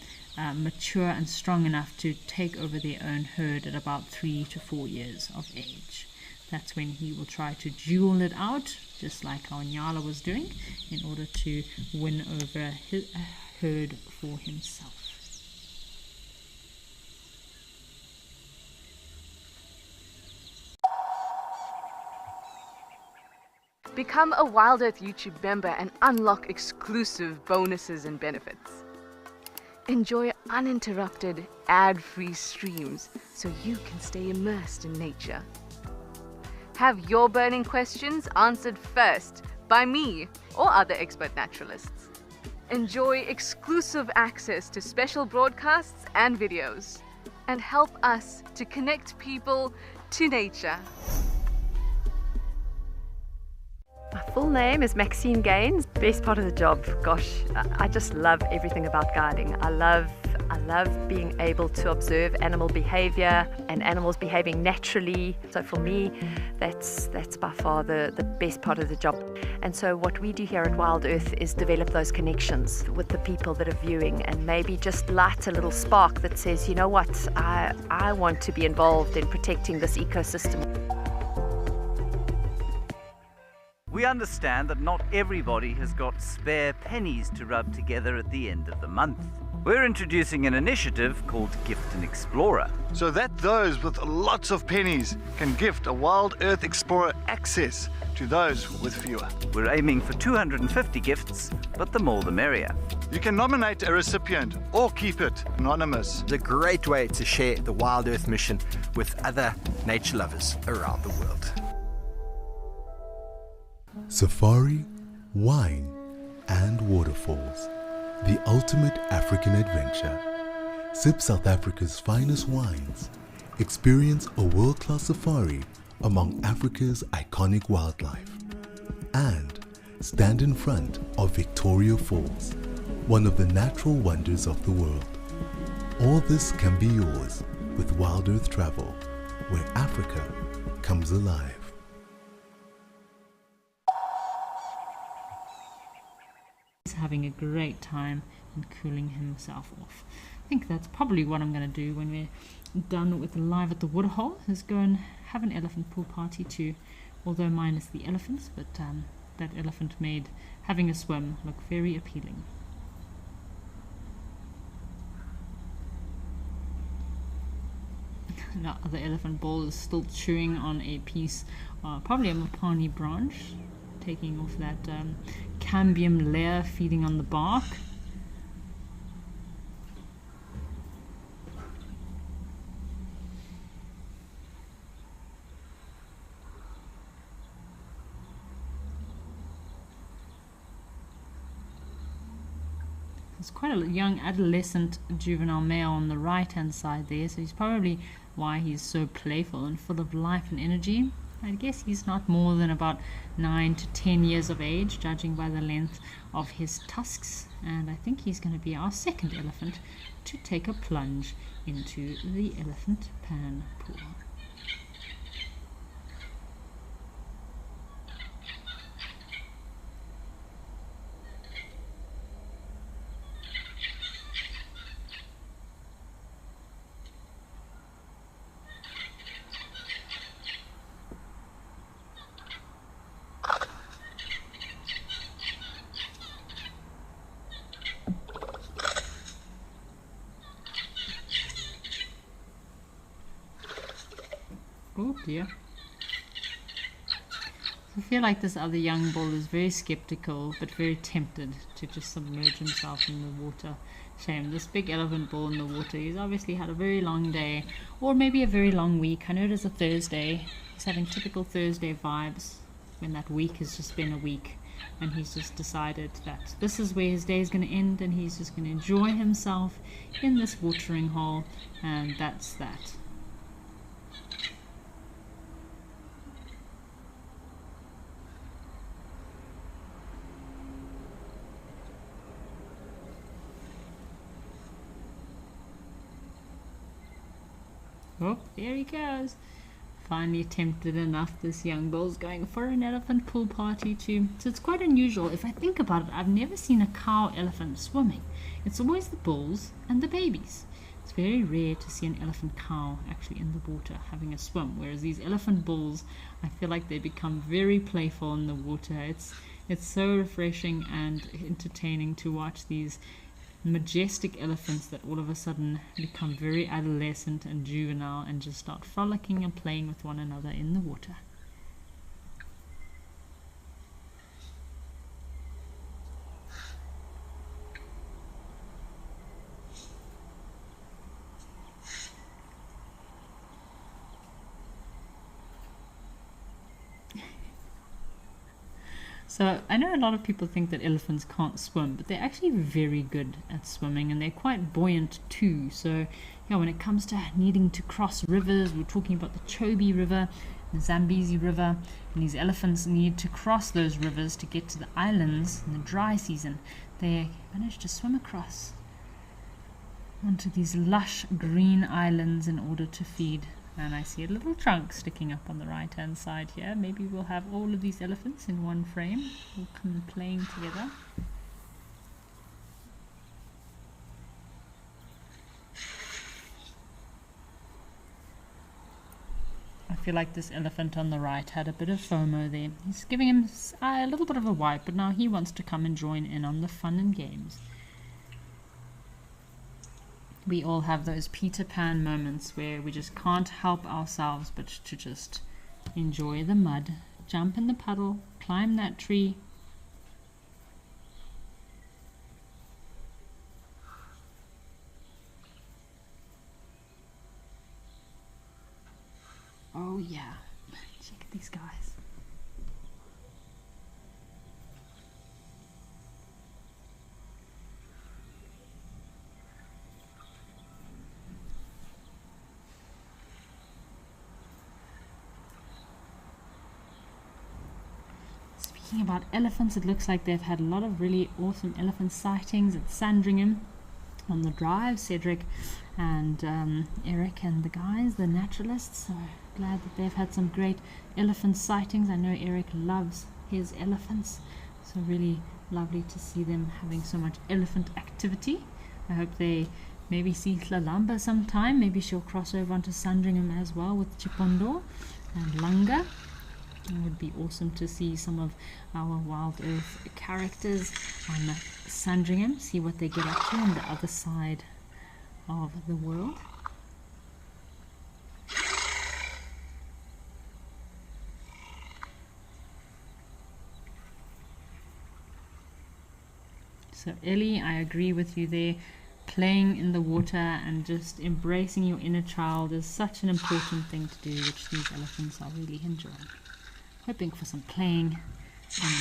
mature and strong enough to take over their own herd at about 3 to 4 years of age. That's when he will try to duel it out, just like our Nyala was doing, in order to win over his herd for himself. Become a Wild Earth YouTube member and unlock exclusive bonuses and benefits. Enjoy uninterrupted, ad-free streams so you can stay immersed in nature. Have your burning questions answered first by me or other expert naturalists. Enjoy exclusive access to special broadcasts and videos, and help us to connect people to nature. My full name is Maxine Gaines. Best part of the job, gosh, I just love everything about guiding. I love being able to observe animal behavior and animals behaving naturally. So for me, that's by far the best part of the job. And so what we do here at Wild Earth is develop those connections with the people that are viewing, and maybe just light a little spark that says, you know what, I want to be involved in protecting this ecosystem. We understand that not everybody has got spare pennies to rub together at the end of the month. We're introducing an initiative called Gift an Explorer. So that those with lots of pennies can gift a Wild Earth Explorer access to those with fewer. We're aiming for 250 gifts, but the more the merrier. You can nominate a recipient or keep it anonymous. It's a great way to share the Wild Earth mission with other nature lovers around the world. Safari, wine, and waterfalls. The ultimate African adventure. Sip South Africa's finest wines. Experience a world-class safari among Africa's iconic wildlife. And stand in front of Victoria Falls, one of the natural wonders of the world. All this can be yours with Wild Earth Travel, where Africa comes alive. He's having a great time and cooling himself off. I think that's probably what I'm going to do when we're done with Live at the Waterhole, is go and have an elephant pool party too, although minus the elephants, but that elephant made having a swim look very appealing. The other elephant bull is still chewing on a piece, probably a mopani branch, taking off that cambium layer, feeding on the bark. There's quite a young adolescent juvenile male on the right hand side there, so he's probably why he's so playful and full of life and energy. I guess he's not more than about 9 to 10 years of age, judging by the length of his tusks, and I think he's going to be our second elephant to take a plunge into the elephant pan pool. Oh dear. I feel like this other young bull is very skeptical but very tempted to just submerge himself in the water. Shame, this big elephant bull in the water, he's obviously had a very long day, or maybe a very long week. I know it is a Thursday. He's having typical Thursday vibes when that week has just been a week, and he's just decided that this is where his day is going to end, and he's just going to enjoy himself in this watering hole, and that's that. Oh, there he goes. Finally tempted enough, this young bull's going for an elephant pool party too. So it's quite unusual. If I think about it, I've never seen a cow elephant swimming. It's always the bulls and the babies. It's very rare to see an elephant cow actually in the water having a swim, whereas these elephant bulls, I feel like they become very playful in the water. It's so refreshing and entertaining to watch these majestic elephants that all of a sudden become very adolescent and juvenile and just start frolicking and playing with one another in the water. So I know a lot of people think that elephants can't swim, but they're actually very good at swimming, and they're quite buoyant too. So yeah, when it comes to needing to cross rivers, we're talking about the Chobe River, the Zambezi River, and these elephants need to cross those rivers to get to the islands in the dry season. They manage to swim across onto these lush green islands in order to feed. And I see a little trunk sticking up on the right hand side here. Maybe we'll have all of these elephants in one frame, all come playing together. I feel like this elephant on the right had a bit of FOMO there. He's giving him a little bit of a wipe, but now he wants to come and join in on the fun and games. We all have those Peter Pan moments where we just can't help ourselves but to just enjoy the mud, jump in the puddle, climb that tree. Oh yeah, check these guys. Speaking about elephants, it looks like they've had a lot of really awesome elephant sightings at Sandringham on the drive. Cedric and Eric and the guys, the naturalists, so glad that they've had some great elephant sightings. I know Eric loves his elephants, so really lovely to see them having so much elephant activity. I hope they maybe see Tlalamba sometime. Maybe she'll cross over onto Sandringham as well with Chipondo and Langa. It would be awesome to see some of our Wild Earth characters on Sandringham, see what they get up to on the other side of the world. So Ellie, I agree with you there. Playing in the water and just embracing your inner child is such an important thing to do, which these elephants are really enjoying. Hoping for some playing and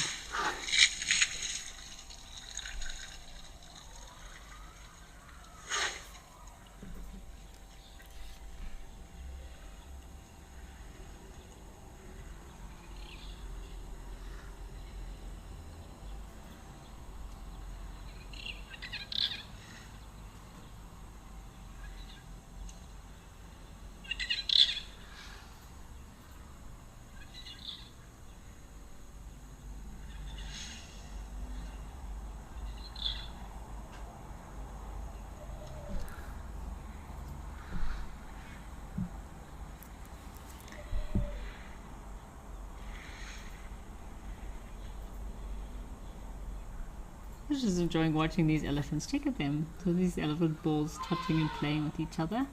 I'm just enjoying watching these elephants. Check at them. So these elephant balls touching and playing with each other.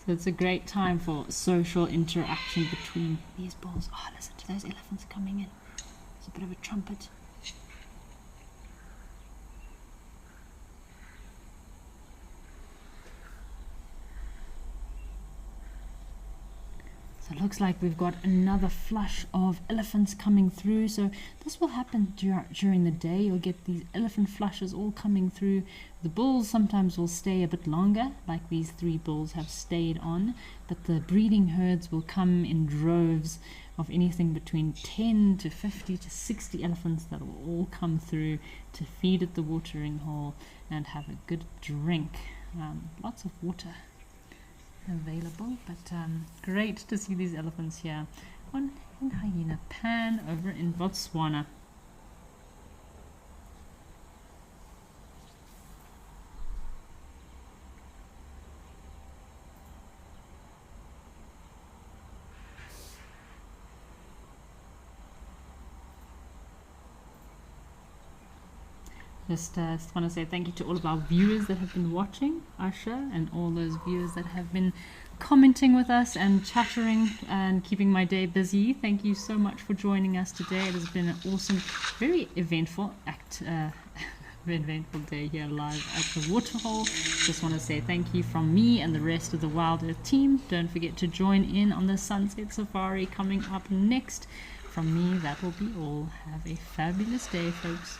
So it's a great time for social interaction between these balls. Oh, listen to those elephants coming in. It's a bit of a trumpet. So it looks like we've got another flush of elephants coming through. So this will happen during the day. You'll get these elephant flushes all coming through. The bulls sometimes will stay a bit longer, like these 3 bulls have stayed on. But the breeding herds will come in droves of anything between 10 to 50 to 60 elephants that will all come through to feed at the watering hole and have a good drink. Lots of water available, but great to see these elephants here on in Hyena Pan over in Botswana. Just want to say thank you to all of our viewers that have been watching, Asha, and all those viewers that have been commenting with us and chattering and keeping my day busy. Thank you so much for joining us today. It has been an awesome, very eventful eventful day here live at the waterhole. Just want to say thank you from me and the rest of the Wild Earth team. Don't forget to join in on the Sunset Safari coming up next. From me, that will be all. Have a fabulous day, folks.